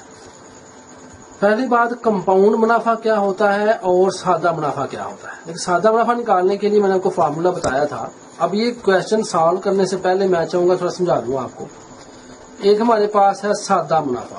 پہلی بات کمپاؤنڈ منافع کیا ہوتا ہے اور سادہ منافع کیا ہوتا ہے. لیکن سادہ منافع نکالنے کے لیے میں نے آپ کو فارمولا بتایا تھا. اب یہ کویشچن سالو کرنے سے پہلے میں چاہوں گا تھوڑا سمجھا دوں آپ کو. ایک ہمارے پاس ہے سادہ منافع،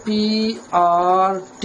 PRT,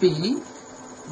P,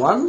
1,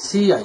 CI,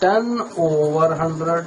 10/100,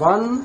1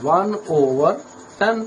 1/10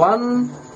1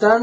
10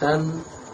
10,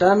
10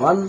1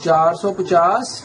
450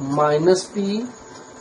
-P,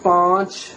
5,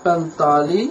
45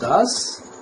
10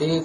1।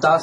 10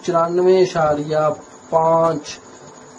94.5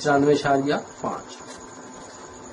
94.5।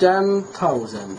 10,000,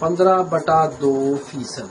15/2%,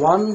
1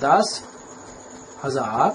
10,000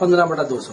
15/200,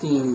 3,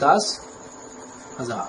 10,000।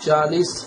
40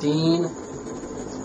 3,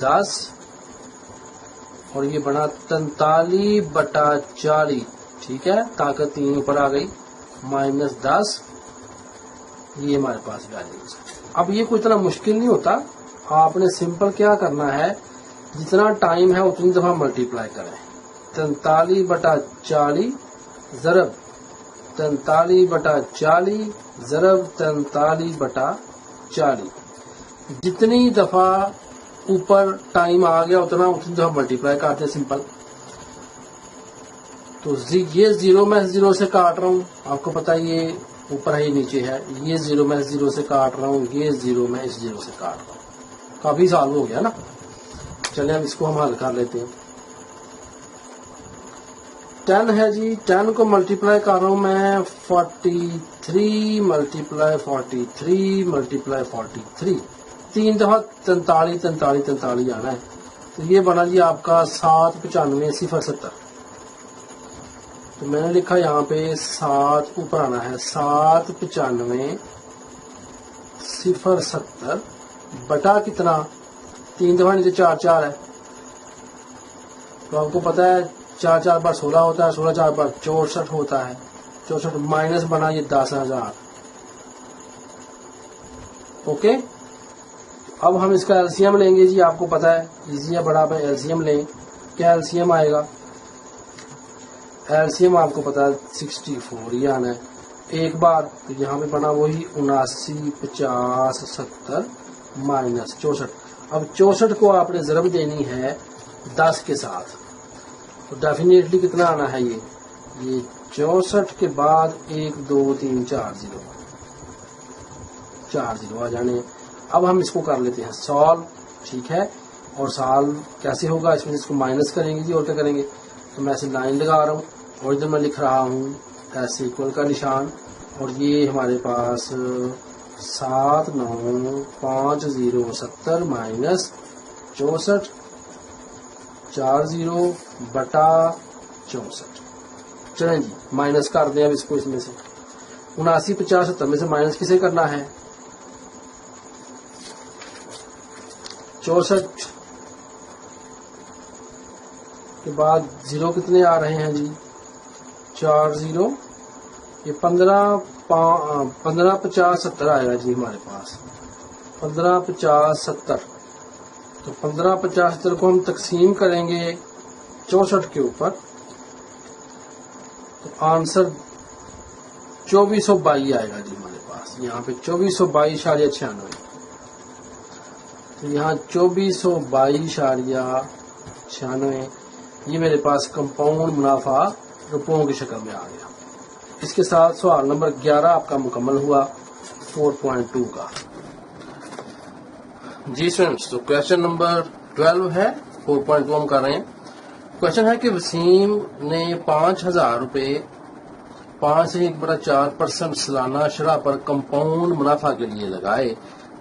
10 اور یہ بنا 43/40. ٹھیک ہے, طاقت 3 اوپر آ گئی, -10. یہ ہمارے پاس ویلیوز. اب یہ کوئی اتنا مشکل نہیں ہوتا, آپ نے سمپل کیا کرنا ہے, جتنا ٹائم ہے اتنی دفعہ ملٹیپلائی کریں. 43/40 ضرب 43/40 ضرب 43/40. جتنی دفعہ اوپر ٹائم آ گیا اتنی دفعہ ملٹیپلائی کرتے ہیں سمپل. تو یہ 0 میں 0 سے کاٹ رہا ہوں, آپ کو پتا ہے یہ اوپر ہے یہ نیچے ہے, یہ 0 میں 0 سے کاٹ رہا ہوں, یہ 0 میں اس 0 سے کاٹ رہا ہوں. کافی سالو ہو گیا نا. چلیں اب اس کو ہم حل کر لیتے ہیں. 10 ہے جی, 10 کو ملٹیپلائی کر رہا ہوں میں 43 ملٹیپلائی 43 ملٹیپلائی 43. 3 دفعہ 43 آنا ہے. تو یہ بنا جی آپ کا 795/070. تو میں نے لکھا یہاں پہ 7 اوپر آنا ہے, 795/070 بٹا کتنا, 3 دفعہ نیچے 4 ہے. تو آپ کو پتا ہے 4×4=16 ہوتا ہے, 16×4=64 ہوتا ہے. 64 مائنس بنا یہ 10,000. اوکے, اب ہم اس کا LCM لیں گے جی. آپ کو پتا ہے ایزی ہے, بڑا پہ LCM لیں. کیا LCM آئے گا؟ LCM آپ کو پتا ہے 64 یہ آنا ہے. ایک بار تو یہاں پہ بنا وہی 79/50/70 مائنس 64. اب 64 کو آپ نے ضرب دینی ہے 10 کے ساتھ. تو ڈیفینیٹلی کتنا آنا ہے یہ 64 کے بعد 1 2 3 4 0 آ جانے. اب ہم اس کو کر لیتے ہیں سالو. ٹھیک ہے, اور سالو کیسے ہوگا, اس میں اس کو مائنس کریں گے جی, اور کیا کریں گے. تو میں ایسے لائن لگا رہا ہوں اور ادھر میں لکھ رہا ہوں ایسے اکول کا نشان, اور یہ ہمارے پاس 795/070 مائنس 64/40/64. چلیں جی مائنس کر دیں اب اس کو. اس میں سے 79/50/70 میں سے مائنس کسے کرنا ہے, 64 کے بعد 0 کتنے آ رہے ہیں جی, 4 0. یہ 15/50/70 آئے گا جی ہمارے پاس, 15/50/70. تو 15/50/70 کو ہم تقسیم کریں گے 64 کے اوپر, تو آنسر 2422 آئے گا جی ہمارے پاس. یہاں پہ 2422.96. تو یہاں 2422.96 یہ میرے پاس کمپاؤنڈ منافع روپوں کی شکل میں آ گیا. اس کے ساتھ سوال نمبر 11 آپ کا مکمل ہوا 4.2 کا. جی اسٹوڈنٹس, تو کوشچن نمبر 12 ہے, 4.2 ہم کر رہے ہیں. کوشچن ہے کہ وسیم نے 5,000 روپے 5.4% سالانہ شرح پر کمپاؤنڈ منافع کے لیے لگائے.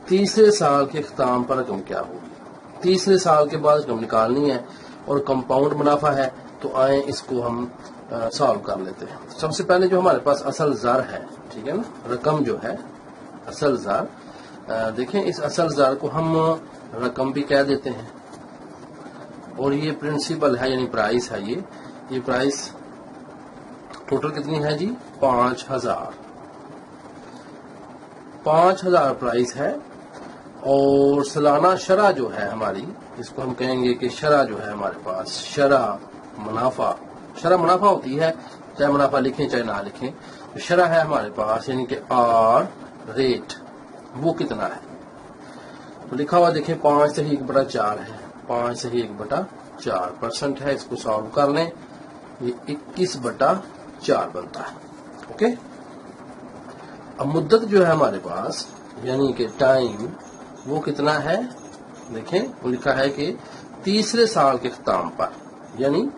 تیسرے سال کے اختتام پر رقم کیا ہوگی. تیسرے سال کے بعد رقم نکالنی ہے اور کمپاؤنڈ منافع ہے. تو آئیں اس کو ہم سالو کر لیتے ہیں. سب سے پہلے جو ہمارے پاس اصل زر ہے, ٹھیک ہے نا, رقم جو ہے اصل زر, دیکھیں اس اصل زر کو ہم رقم بھی کہہ دیتے ہیں, اور یہ پرنسپل ہے یعنی پرائس ہے. یہ پرائس ٹوٹل کتنی ہے جی 5,000 پرائس ہے. اور سالانہ شرح جو ہے ہماری, اس کو ہم کہیں گے کہ شرح جو ہے ہمارے پاس شرح منافع ہوتی ہے, چاہے منافع لکھیں چاہے نہ لکھیں. شرح ہے ہمارے پاس یعنی کہ آر ریٹ, وہ کتنا ہے. تو لکھا ہوا دیکھیں 5/1/4 ہے, 5/1/4% ہے. اس کو سالو کر لیں, یہ 21/4 بنتا ہے. اوکے, اب مدت جو ہے ہمارے پاس یعنی کہ ٹائم وہ کتنا ہے, دیکھیں وہ لکھا ہے کہ تیسرے سال کے اختتام پر یعنی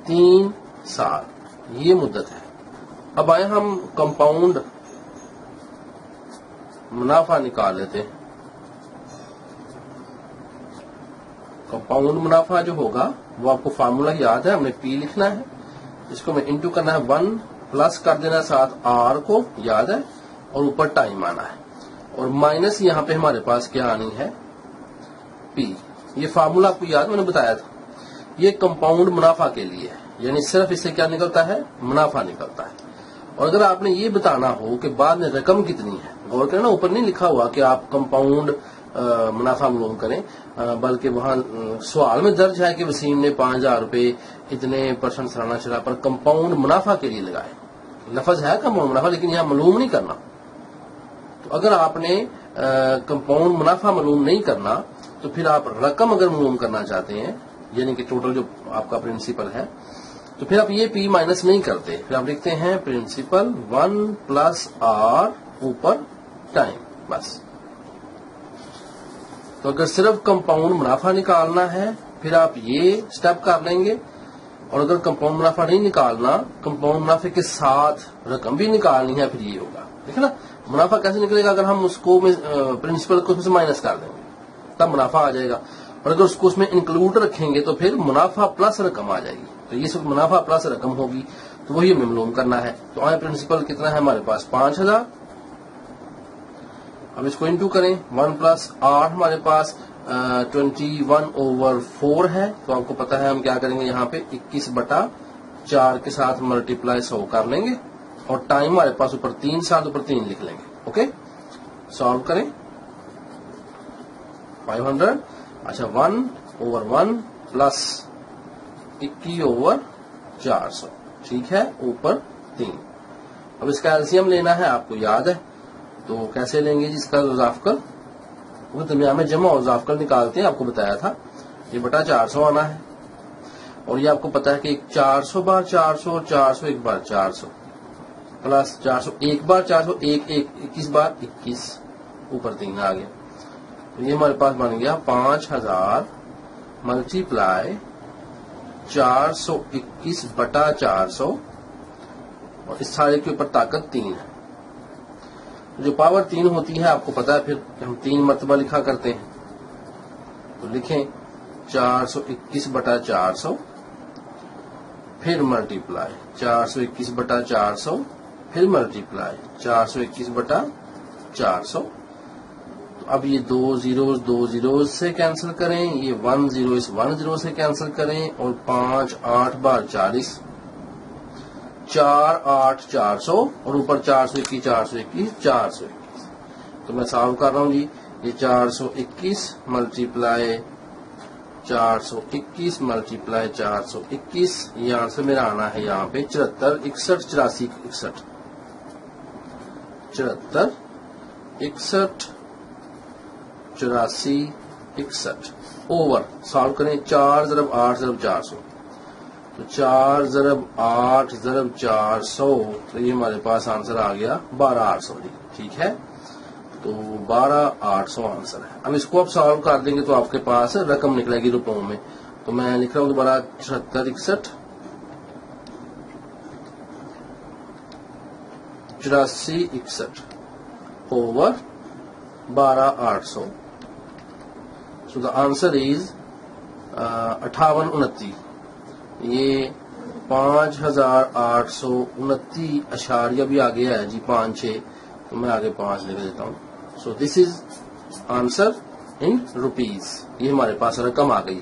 3 سال یہ مدت ہے. اب آئے ہم کمپاؤنڈ منافع نکال لیتے ہیں. کمپاؤنڈ منافع جو ہوگا وہ آپ کو فارمولا یاد ہے, ہم نے پی لکھنا ہے, اس کو میں انٹو کرنا ہے 1 پلس کر دینا ساتھ آر کو, یاد ہے, اور اوپر ٹائم آنا ہے, اور مائنس یہاں پہ ہمارے پاس کیا آنی ہے پی. یہ فارمولا آپ کو یاد میں نے بتایا تھا. یہ کمپاؤنڈ منافع کے لیے ہے، یعنی صرف اس سے کیا نکلتا ہے؟ منافع نکلتا ہے۔ اور اگر آپ نے یہ بتانا ہو کہ بعد میں رقم کتنی ہے، غور کریں نا، اوپر نہیں لکھا ہوا کہ آپ کمپاؤنڈ منافع معلوم کریں، بلکہ وہاں سوال میں درج ہے کہ وسیم نے 5000 روپے اتنے % سالانہ شرح پر کمپاؤنڈ منافع کے لیے لگائے۔ لفظ ہے کمپاؤنڈ منافع، لیکن یہاں معلوم نہیں کرنا۔ تو اگر آپ نے کمپاؤنڈ منافع معلوم نہیں کرنا تو پھر آپ رقم اگر معلوم کرنا چاہتے ہیں، یعنی کہ ٹوٹل جو آپ کا پرنسپل ہے، تو پھر آپ یہ پی مائنس نہیں کرتے، پھر آپ لکھتے ہیں پرنسپل 1 + R اوپر ٹائم، بس۔ تو اگر صرف کمپاؤنڈ منافع نکالنا ہے پھر آپ یہ سٹیپ کر لیں گے، اور اگر کمپاؤنڈ منافع نہیں نکالنا، کمپاؤنڈ منافع کے ساتھ رقم بھی نکالنی ہے، پھر یہ ہوگا۔ دیکھیں نا منافع کیسے نکلے گا؟ اگر ہم اس کو پرنسپل کو اس میں سے مائنس کر دیں گے تب منافع آ جائے گا، اور اگر اس کو اس میں انکلوڈ رکھیں گے تو پھر منافع پلس رقم آ جائے گی۔ تو یہ صرف منافع پلس رقم ہوگی، تو وہی ہمیں معلوم کرنا ہے۔ تو آئیں پرنسپل کتنا ہے ہمارے پاس؟ 5000۔ اب اس کو انٹو کریں، 1 + R ہمارے پاس 21/4 ہے، تو آپ کو پتا ہے ہم کیا کریں گے، یہاں پہ 21/4 کے ساتھ ملٹیپلائی 100 کر لیں گے، اور ٹائم ہمارے پاس اوپر 3 سال اوپر 3 لکھ لیں گے۔ اوکے، سالو کریں 500، اچھا 1/1 + 21/400، ٹھیک ہے، اوپر 3۔ اب اس کا ایلسیم لینا ہے، آپ کو یاد ہے، تو کیسے لیں گے جی اس کا اضافکل؟ وہ درمیان میں جمع اور اضافکل نکالتے ہیں، آپ کو بتایا تھا، یہ بٹا 400 آنا ہے، اور یہ آپ کو پتا ہے کہ 400/400 اور 400 1/400 پلس 400 1/400 21 اوپر 3 آ گیا، تو یہ ہمارے پاس بن گیا 5000 × 421/400، اور اس سارے کے اوپر طاقت 3 ہے۔ جو پاور 3 ہوتی ہے آپ کو پتا ہے، پھر ہم 3 مرتبہ لکھا کرتے ہیں، تو لکھیں 421/400 پھر ملٹیپلائی 421/400 پھر ملٹیپلائی 421/400۔ تو اب یہ 2 zeros 2 zeros سے کینسل کریں، یہ 1 0 اس 1 0 سے کینسل کریں، اور 5 8 بار 40، 4 8 400، اور اوپر 421 421 421۔ تو میں سالو کر رہا ہوں جی، یہ 421 ملٹیپلائی 421 ملٹیپلائی 421، یہ آنسر میرا آنا ہے یہاں پہ 74 61 84 61 74 61 84 61 اوور سالو کریں 4 × 8 × 400، تو 4 × 8 × 400، تو یہ ہمارے پاس آنسر آ گیا 12800 جی، ٹھیک ہے، تو 12800 آنسر ہے۔ اب اس کو آپ سالو کر دیں گے تو آپ کے پاس رقم نکلے گی روپوں میں، تو میں لکھ رہا ہوں دوبارہ 74 61 84 61 over 12800۔ So the answer is 5829۔ یہ 5829 اشاریہ بھی آگے ہے جی، 5 6، تو میں آگے 5 لکھ دیتا ہوں۔ سو دس از آنسر ان روپیز، یہ ہمارے پاس رقم آ گئی۔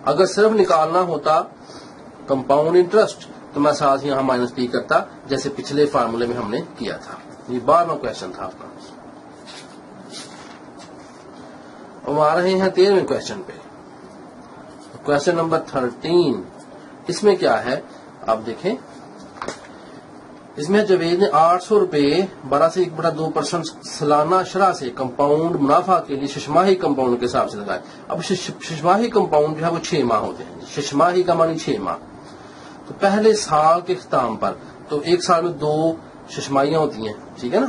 اگر صرف نکالنا ہوتا کمپاؤنڈ انٹرسٹ تو میں ساتھ یہاں مائنس پی کرتا، جیسے پچھلے فارمولے میں ہم نے کیا تھا۔ یہ 12واں کویشچن تھا آپ کا۔ اب آ رہے ہیں 13ویں کویشچن پہ، کویشچن نمبر 13۔ اس میں کیا ہے آپ دیکھیں، اس میں جاوید نے 800 روپے 12 سے 1/2% سالانہ شرح سے کمپاؤنڈ منافع کے لیے ششماہی کمپاؤنڈ کے حساب سے لگائے۔ اب ششماہی کمپاؤنڈ جو ہے وہ 6 ماہ ہوتے ہیں، ششماہی کا معنی 6 ماہ۔ تو پہلے سال کے اختتام پر، تو ایک سال میں 2 ششماہیاں ہوتی ہیں، ٹھیک ہے نا،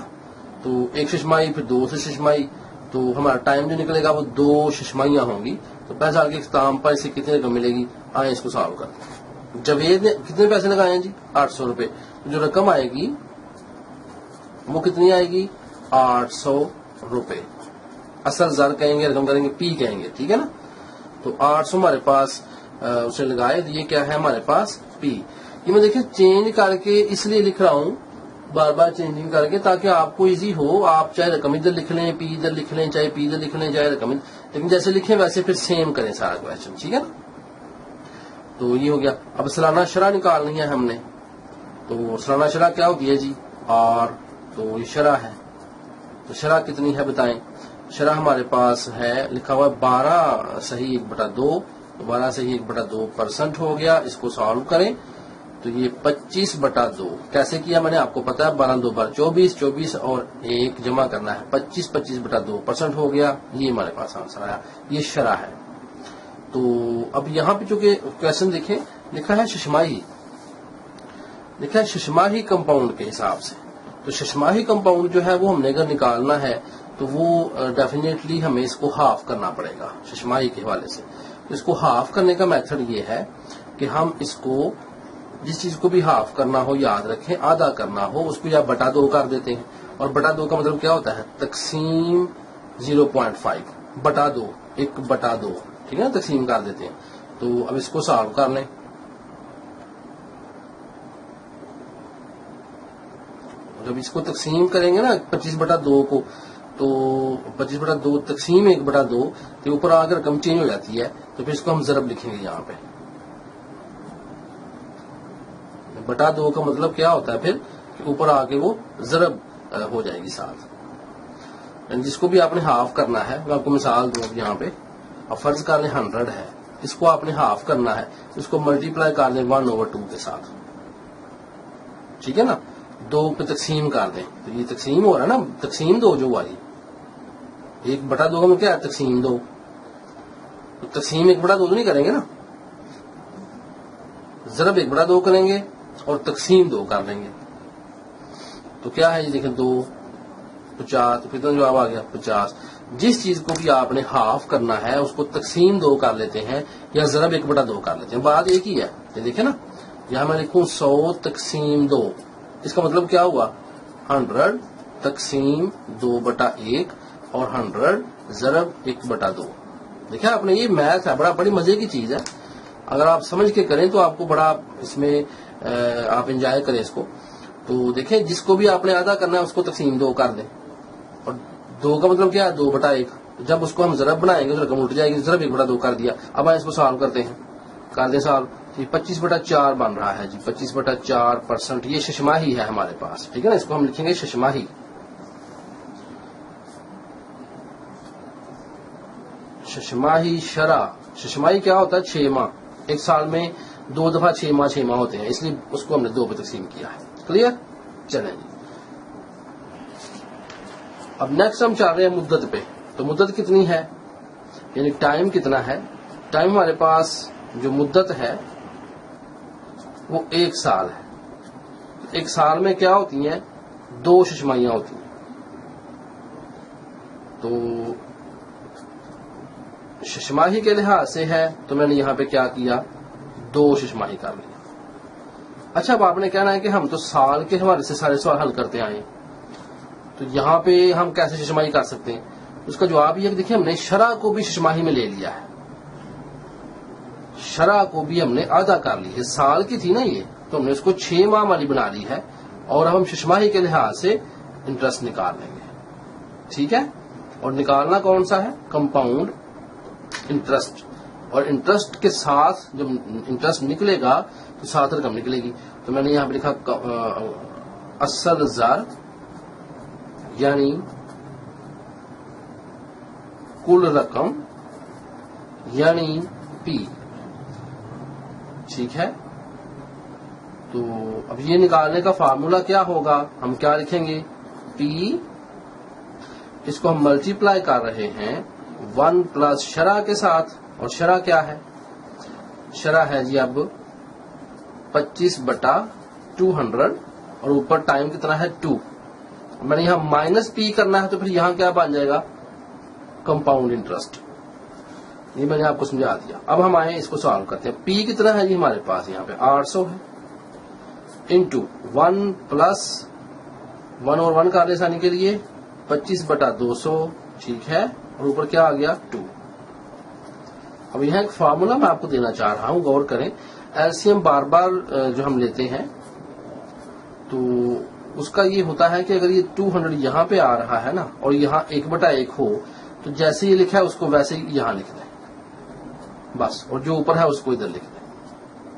تو ایک ششماہی پھر 2 سے ششماہی، تو ہمارا ٹائم جو نکلے گا وہ 2 ششماہیاں ہوں گی۔ تو پہلے سال کے اختتام پر اسے کتنے رقم ملے گی؟ آئیں اس کو سالو کرتے ہیں۔ جاوید نے کتنے پیسے لگائے ہیں جی؟ 800 روپے۔ جو رقم آئے گی وہ کتنی آئے گی؟ 800 روپے۔ اصل زر کہیں گے، رقم کریں گے پی کہیں گے، ٹھیک ہے نا۔ تو 800 ہمارے پاس اسے لگائے، یہ کیا ہے ہمارے پاس؟ پی۔ یہ میں دیکھیں چینج کر کے اس لیے لکھ رہا ہوں، بار بار چینجنگ کر کے، تاکہ آپ کو ایزی ہو، آپ چاہے رقم ادھر لکھ لیں، پی ادھر لکھ لیں، چاہے پی ادھر لکھ لیں، چاہے رقم، لیکن جیسے لکھیں ویسے پھر سیم کریں سارا کویشچن، ٹھیک ہے نا۔ تو یہ ہو گیا. اب سالانہ شرح نکالنی ہے ہم نے. تو سالانہ شرح کیا ہوتی ہے جی؟ آر. تو یہ شرح ہے. تو شرح کتنی ہے بتائیں؟ شرح ہمارے پاس ہے لکھا ہوا 12/2. 12/2% ہو گیا. اس کو سالو کریں تو یہ 25/2. کیسے کیا میں نے آپ کو پتا ہے. 12 2 24. 24 اور 1 جمع کرنا ہے. 25/2% ہو گیا. یہ ہمارے پاس آنسر آیا. یہ شرح ہے. تو اب یہاں پہ چونکہ کوشچن دیکھیں لکھا ہے ششماہی. لکھا ہے ششماہی کمپاؤنڈ کے حساب سے. تو ششماہی کمپاؤنڈ جو ہے وہ ہم نے اگر نکالنا ہے تو وہ ڈیفینیٹلی ہمیں اس کو ہاف کرنا پڑے گا ششماہی کے حوالے سے. اس کو ہاف کرنے کا میتھڈ یہ ہے کہ ہم اس کو جس چیز کو بھی ہاف کرنا ہو یاد رکھیں آدھا کرنا ہو اس کو یا بٹا 2 کر دیتے ہیں. اور بٹا 2 کا مطلب کیا ہوتا ہے؟ تقسیم 0.5 بٹا 2 1/2. ٹھیک ہے نا, تقسیم کر دیتے ہیں. تو اب اس کو سالو کر لیں. جب اس کو تقسیم کریں گے نا 25/2 کو تو 25/2 تقسیم 1/2 تو اوپر آ کر رقم چینج ہو جاتی ہے. تو پھر اس کو ہم ضرب لکھیں گے یہاں پہ. بٹا 2 کا مطلب کیا ہوتا ہے پھر کہ اوپر آ کے وہ ضرب ہو جائے گی ساتھ. جس کو بھی آپ نے ہاف کرنا ہے میں آپ کو مثال دوں یہاں پہ. اب فرض کر لیں 100 ہے. اس کو آپ نے ہاف کرنا ہے. اس کو ملٹیپلائی کر دیں 1/2 کے ساتھ. ٹھیک ہے نا, 2 پہ تقسیم کر دیں. تو یہ تقسیم ہو رہا ہے نا, تقسیم 2 جو والی 1/2 کا مطلب کیا ہے؟ تقسیم 2. تو تقسیم 1/2 تو نہیں کریں گے نا, ضرب 1/2 کریں گے اور تقسیم 2 کر لیں گے. تو کیا ہے یہ دیکھیں 2 50. تو کتنا جواب آ گیا 50. جس چیز کو بھی آپ نے ہاف کرنا ہے اس کو تقسیم 2 کر لیتے ہیں یا ضرب 1/2 کر لیتے ہیں. بات ایک ہی ہے. یہ دیکھیں نا, یہاں میں لکھوں 100 تقسیم 2. اس کا مطلب کیا ہوا 100 تقسیم 2/1 اور 100 ضرب 1/2. دیکھیں آپ نے, یہ میتھ ہے, بڑی مزے کی چیز ہے. اگر آپ سمجھ کے کریں تو آپ کو بڑا اس میں آپ انجوائے کریں اس کو. تو دیکھیں جس کو بھی آپ نے آدھا کرنا ہے اس کو تقسیم 2 کر دیں. اور 2 کا مطلب کیا ہے 2/1. جب اس کو ہم ضرب بنائیں گے تو رقم اٹھ جائے گی. ضرب 1/2 کر دیا. اب آئیں اس کو سالو کرتے ہیں. کر دیں سالو. 25/4 بن رہا ہے جی. 25/4%. یہ ششماہی ہے ہمارے پاس. ٹھیک ہے نا, اس کو ہم لکھیں گے ششماہی. ششماہی شرح. ششماہی کیا ہوتا ہے 6 ماہ. ایک سال میں 2 دفعہ 6 ماہ ہوتے ہیں, اس لیے اس کو ہم نے 2 پہ تقسیم کیا ہے. کلیئر. چلیں جی, اب نیکسٹ ہم چل رہے ہیں مدت پہ. تو مدت کتنی ہے یعنی ٹائم کتنا ہے. ٹائم ہمارے پاس جو مدت ہے وہ 1 سال ہے. 1 سال میں کیا ہوتی ہیں 2 ششماہیاں ہوتی ہیں. تو ششماہی کے لحاظ سے ہے تو میں نے یہاں پہ کیا کیا 2 ششماہی کر لیا. اچھا اب آپ نے کہنا ہے کہ ہم تو سال کے حوالے سے سارے سوال حل کرتے آئے, تو یہاں پہ ہم کیسے ششماہی کر سکتے ہیں. اس کا جواب یہ کہ دیکھیں ہم نے شرح کو بھی ششماہی میں لے لیا ہے. شرح کو بھی ہم نے آدھا کر لی ہے. سال کی تھی نا یہ, تو ہم نے اس کو 6 ماہ والی بنا لی ہے. اور اب ہم ششماہی کے لحاظ سے انٹرسٹ نکال لیں گے. ٹھیک ہے, اور نکالنا کون سا ہے کمپاؤنڈ انٹرسٹ. اور انٹرسٹ کے ساتھ جب انٹرسٹ نکلے گا تو ساتھ رقم نکلے گی. تو میں نے یہاں پہ لکھا اصل زر یعنی کل رقم یعنی پی. ٹھیک ہے, تو اب یہ نکالنے کا فارمولا کیا ہوگا, ہم کیا لکھیں گے پی. اس کو ہم ملٹیپلائی کر رہے ہیں 1 پلس شرح کے ساتھ. اور شرح کیا ہے, شرح ہے جی اب 25/200 اور اوپر ٹائم کتنا ہے 2. میں نے یہاں مائنس پی کرنا ہے تو پھر یہاں کیا بن جائے گا کمپاؤنڈ انٹرسٹ. یہ میں نے آپ کو سمجھا دیا. اب ہم آئے اس کو سالو کرتے ہیں. پی کتنا ہے جی ہمارے پاس یہاں پہ 800 ہے انٹو 1 پلس 1 اور 1 کا آسانی کے لیے 25/200. ٹھیک ہے, اور اوپر کیا آ گیا 2. اب یہاں ایک فارمولا میں آپ کو دینا چاہ رہا ہوں, غور کریں. ایلسیم بار بار جو ہم لیتے ہیں تو اس کا یہ ہوتا ہے کہ اگر یہ 200 یہاں پہ آ رہا ہے نا اور یہاں 1/1 ہو تو جیسے یہ لکھا ہے اس کو ویسے ہی یہاں لکھ دیں بس, اور جو اوپر ہے اس کو ادھر لکھ دیں.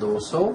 200,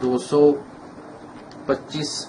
225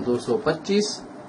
225,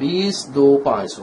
20,2,500।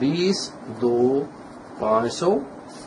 20,2,500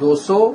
200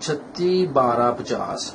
36,12,50।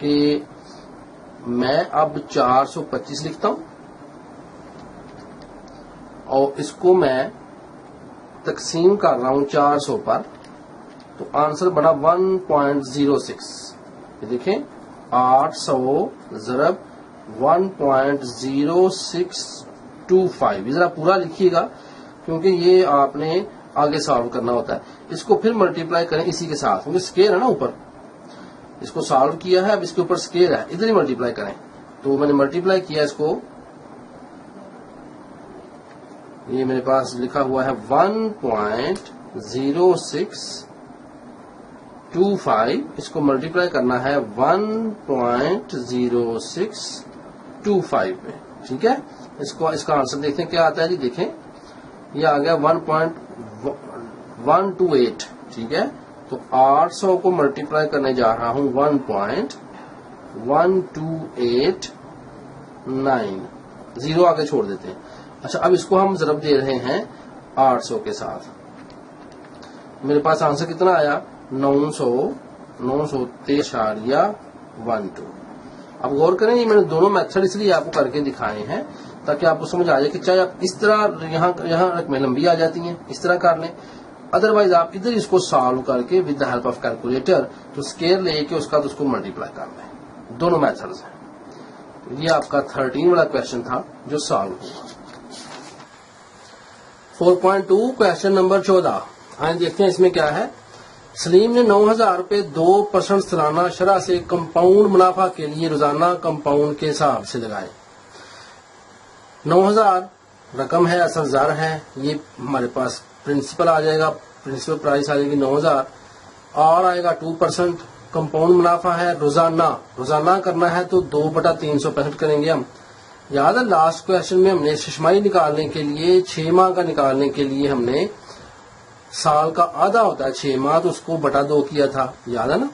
کہ میں اب 425 لکھتا ہوں اور اس کو میں تقسیم کر رہا ہوں 400 پر، تو آنسر بنا 1.06. یہ دیکھیں 800 ضرب 1.0625. یہ ذرا پورا لکھیے گا کیونکہ یہ آپ نے آگے سالو کرنا ہوتا ہے. اس کو پھر ملٹیپلائی کریں اسی کے ساتھ، کیونکہ اسکیئر ہے نا اوپر، اس کو سالو کیا ہے، اب اس کے اوپر اسکیئر ہے، ادھر ہی ملٹیپلائی کریں. تو میں نے ملٹیپلائی کیا اس کو، یہ میرے پاس لکھا ہوا ہے 1.0625. اس کو ملٹیپلائی کرنا ہے 1.0625 میں. ٹھیک ہے، اس کا آنسر دیکھیں کیا آتا ہے جی. دیکھیں یہ آ گیا 1.128. ٹھیک ہے، تو 800 کو ملٹیپلائی کرنے جا رہا ہوں 1.1289. زیرو آگے چھوڑ دیتے ہیں. اچھا، اب اس کو ہم ضرب دے رہے ہیں 800 کے ساتھ. میرے پاس آنسر کتنا آیا؟ 993.12. اب غور کریں، یہ میں نے دونوں میتھڈ اس لیے آپ کو کر کے دکھائے ہیں تاکہ آپ کو سمجھ آ جائے کہ چاہے آپ اس طرح یہاں رقمیں لمبی آ جاتی ہیں اس طرح کر لیں، ادروائز آپ ادھر اس کو سالو کر کے with the help of calculator تو اسکیئر لے کے اس کا تو اس کو ملٹیپلائی کر لیں. دونوں میتھڈز ہیں. یہ آپ کا 13 والا کویشچن تھا جو سالو ہوا. 4.2 کویشچن نمبر 14. آئیں دیکھتے ہیں اس میں کیا ہے. سلیم نے 9,000 روپے 2% سالانہ شرح سے کمپاؤنڈ منافع کے لیے روزانہ کمپاؤنڈ کے حساب سے لگائے. 9,000 رقم ہے، اصل زر ہے، یہ ہمارے پاس پرنسپل آ جائے گا، پرنسپل پرائس آ جائے گی 9,000، اور آئے گا 2%. کمپاؤنڈ منافع ہے روزانہ کرنا ہے تو 2/365 کریں گے ہم. یاد ہے لاسٹ کویشچن میں ہم نے ششمائی نکالنے کے لیے 6 ماہ کا نکالنے کے لیے ہم نے سال کا آدھا ہوتا ہے 6 ماہ، تو اس کو بٹا 2 کیا تھا، یاد ہے نا.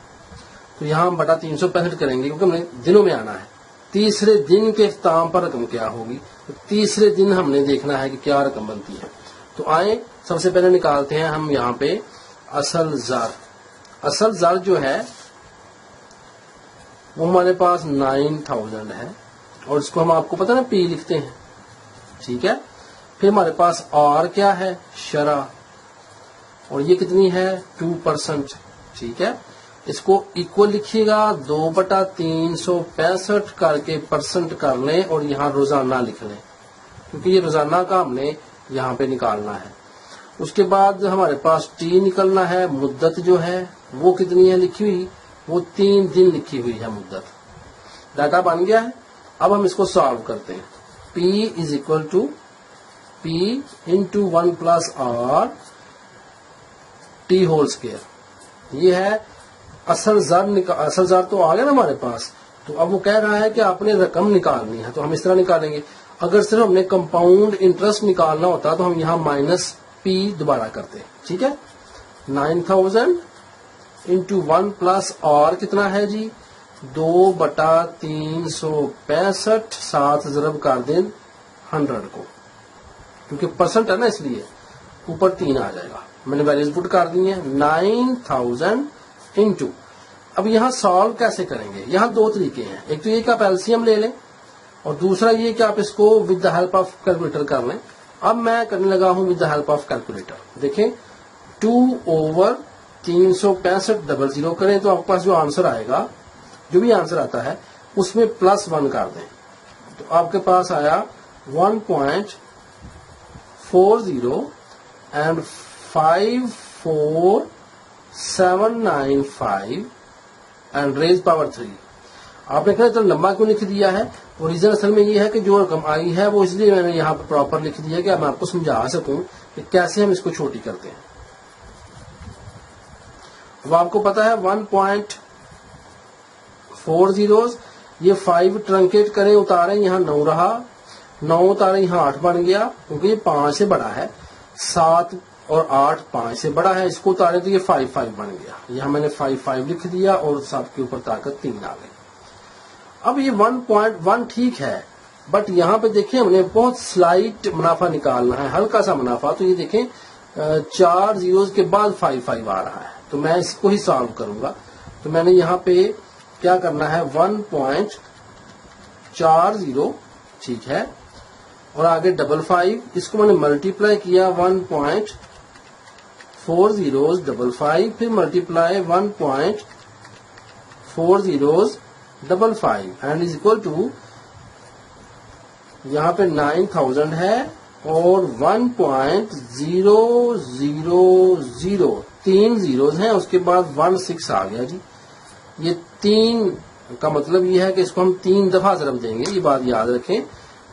تو یہاں ہم بٹا 365 کریں گے کیونکہ ہم نے دنوں میں آنا ہے. تیسرے دن کے اختتام پر رقم کیا ہوگی، تو تیسرے دن ہم نے دیکھنا ہے کہ کیا رقم بنتی ہے. تو آئیں سب سے پہلے نکالتے ہیں ہم یہاں پہ اصل زر جو ہے وہ ہمارے پاس 9,000 ہے، اور اس کو ہم آپ کو پتہ نا پی لکھتے ہیں. ٹھیک ہے، پھر ہمارے پاس آر کیا ہے، شرح، اور یہ کتنی ہے 2%. ٹھیک ہے، اس کو ایکول لکھیے گا 2/365 کر کے پرسنٹ کر لیں اور یہاں روزانہ لکھ لیں کیونکہ یہ روزانہ کا ہم نے یہاں پہ نکالنا ہے. اس کے بعد ہمارے پاس ٹی نکلنا ہے. مدت جو ہے وہ کتنی ہے لکھی ہوئی، وہ 3 دن لکھی ہوئی ہے مدت. ڈاٹا بن گیا ہے. اب ہم اس کو سالو کرتے ہیں. P = P × 1 + R T whole square. یہ ہے اصل زر تو آ گیا نا ہمارے پاس. تو اب وہ کہہ رہا ہے کہ آپ نے رقم نکالنی ہے، تو ہم اس طرح نکالیں گے. اگر صرف ہم نے کمپاؤنڈ انٹرسٹ نکالنا ہوتا تو ہم یہاں -P دوبارہ کرتے. ٹھیک ہے، 9,000 × 1 + R کتنا ہے جی 2/365. 7 ضرب کر دیں 100 کو، کیونکہ پرسنٹ ہے نا اس لیے اوپر 3 آ جائے گا. میں نے ویلیوز پٹ کر دی ہیں 9,000 × اب یہاں سالو کیسے کریں گے. یہاں 2 طریقے ہیں. ایک تو یہ کہ آپ LCM لے لیں، اور دوسرا یہ کہ آپ اس کو with the help of calculator کر لیں. اب میں کرنے لگا ہوں with the help of calculator. دیکھیں 2/365 00 کریں تو آپ کے پاس جو آنسر آئے گا، جو بھی آنسر آتا ہے اس میں +1 کر دیں. تو آپ کے پاس آیا 1.40 and 54795 and raised power 3. آپ نے کہا اتنا لمبا کیوں لکھ دیا ہے؟ وہ ریزن اصل میں یہ ہے کہ جو رقم آئی ہے وہ اس لیے میں نے یہاں پر پراپر لکھ دیا کہ میں آپ کو سمجھا سکوں کہ کیسے ہم اس کو چھوٹی کرتے ہیں. اب آپ کو پتا ہے 1.40 یہ 5 ٹرنکیٹ کریں اتاریں، یہاں 9 رہا، 9 اتاریں یہاں 8 بن گیا کیونکہ یہ 5 سے بڑا ہے. 7 اور 8 5 سے بڑا ہے، اس کو اتاریں تو یہ 5 بن گیا. یہاں میں نے 5 لکھ دیا اور 7 کے اوپر طاقت 3 آ گئی. اب یہ 1.1 ٹھیک ہے، بٹ یہاں پہ دیکھیں ہم نے بہت سلائٹ منافع نکالنا ہے، ہلکا سا منافع. تو یہ دیکھیں 4 zeros کے بعد 5 آ رہا ہے، تو میں اس کو ہی سالو کروں گا. تو میں نے یہاں پہ کیا کرنا ہے 1.40 ٹھیک ہے، اور آگے 55 اس کو میں نے ملٹیپلائی کیا 1.4055 پھر multiply 1.4055 and is equal to یہاں پہ 9000 ہے اور 1.000 تین زیروز ہیں، اس کے بعد 16 آ گیا جی. یہ 3 کا مطلب یہ ہے کہ اس کو ہم 3 دفعہ ضرب دیں گے، یہ بات یاد رکھیں.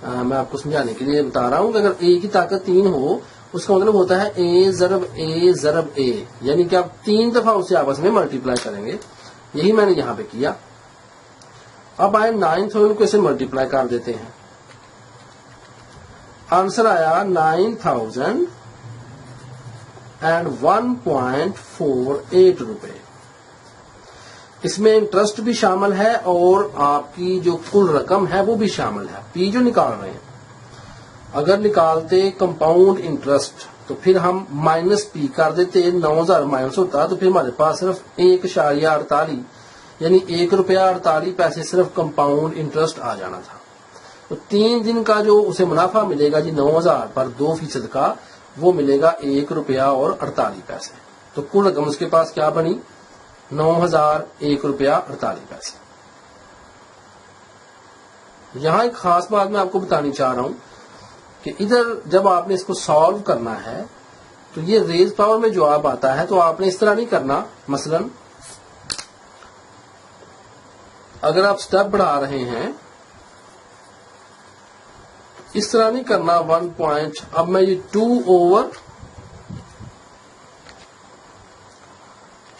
میں آپ کو سمجھانے کے لیے بتا رہا ہوں کہ اگر اے کی طاقت 3 ہو اس کا مطلب ہوتا ہے اے ضرب اے ضرب اے، یعنی کہ آپ 3 دفعہ اسے آپس میں ملٹیپلائی کریں گے. یہی میں نے یہاں پہ کیا. اب آئے 9000 کو اسے ملٹیپلائی کر دیتے ہیں. آنسر آیا 9001.48 روپے. اس میں انٹرسٹ بھی شامل ہے اور آپ کی جو کل رقم ہے وہ بھی شامل ہے. پی جو نکال رہے ہیں، اگر نکالتے کمپاؤنڈ انٹرسٹ تو پھر ہم مائنس پی کر دیتے، 9000 مائنس ہوتا تو پھر ہمارے پاس صرف 1.48 یعنی 1.48 روپے صرف کمپاؤنڈ انٹرسٹ آ جانا تھا. تو 3 دن کا جو اسے منافع ملے گا جی 9000 پر 2% کا، وہ ملے گا 1.48 روپے. تو کل رقم اس کے پاس کیا بنی 9001.48. یہاں ایک خاص بات میں آپ کو بتانی چاہ رہا ہوں کہ ادھر جب آپ نے اس کو سالو کرنا ہے تو یہ ریز پاور میں جواب آتا ہے تو آپ نے اس طرح نہیں کرنا. مثلا اگر آپ سٹیپ بڑھا رہے ہیں اس طرح نہیں کرنا 1 پوائنٹ. اب میں یہ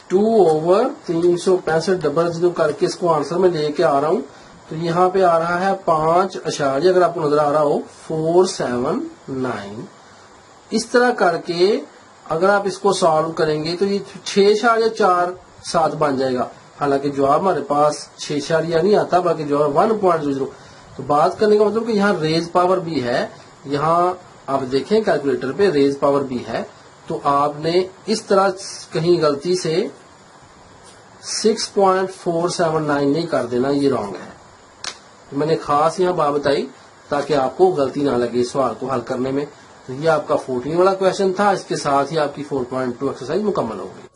2/365 ڈبل زیرو کر کے اس کو آنسر میں لے کے آ رہا ہوں. تو یہاں پہ آ رہا ہے 5 اشاریہ، اگر آپ کو نظر آ رہا ہو 479. اس طرح کر کے اگر آپ اس کو سالو کریں گے تو یہ 6.47 بن جائے گا. حالانکہ جواب ہمارے پاس 6 نہیں آتا بلکہ جواب 1.00. تو بات کرنے کا مطلب کہ یہاں ریز پاور بھی ہے، یہاں آپ دیکھیں کیلکولیٹر پہ ریز پاور بھی ہے. تو آپ نے اس طرح کہیں غلطی سے 6.479 نہیں کر دینا، یہ رانگ ہے. میں نے خاص یہاں بات بتائی تاکہ آپ کو غلطی نہ لگے اس سوال کو حل کرنے میں. تو یہ آپ کا 14 والا کویشچن تھا، اس کے ساتھ ہی آپ کی 4.2 ایکسرسائز مکمل ہو گئی.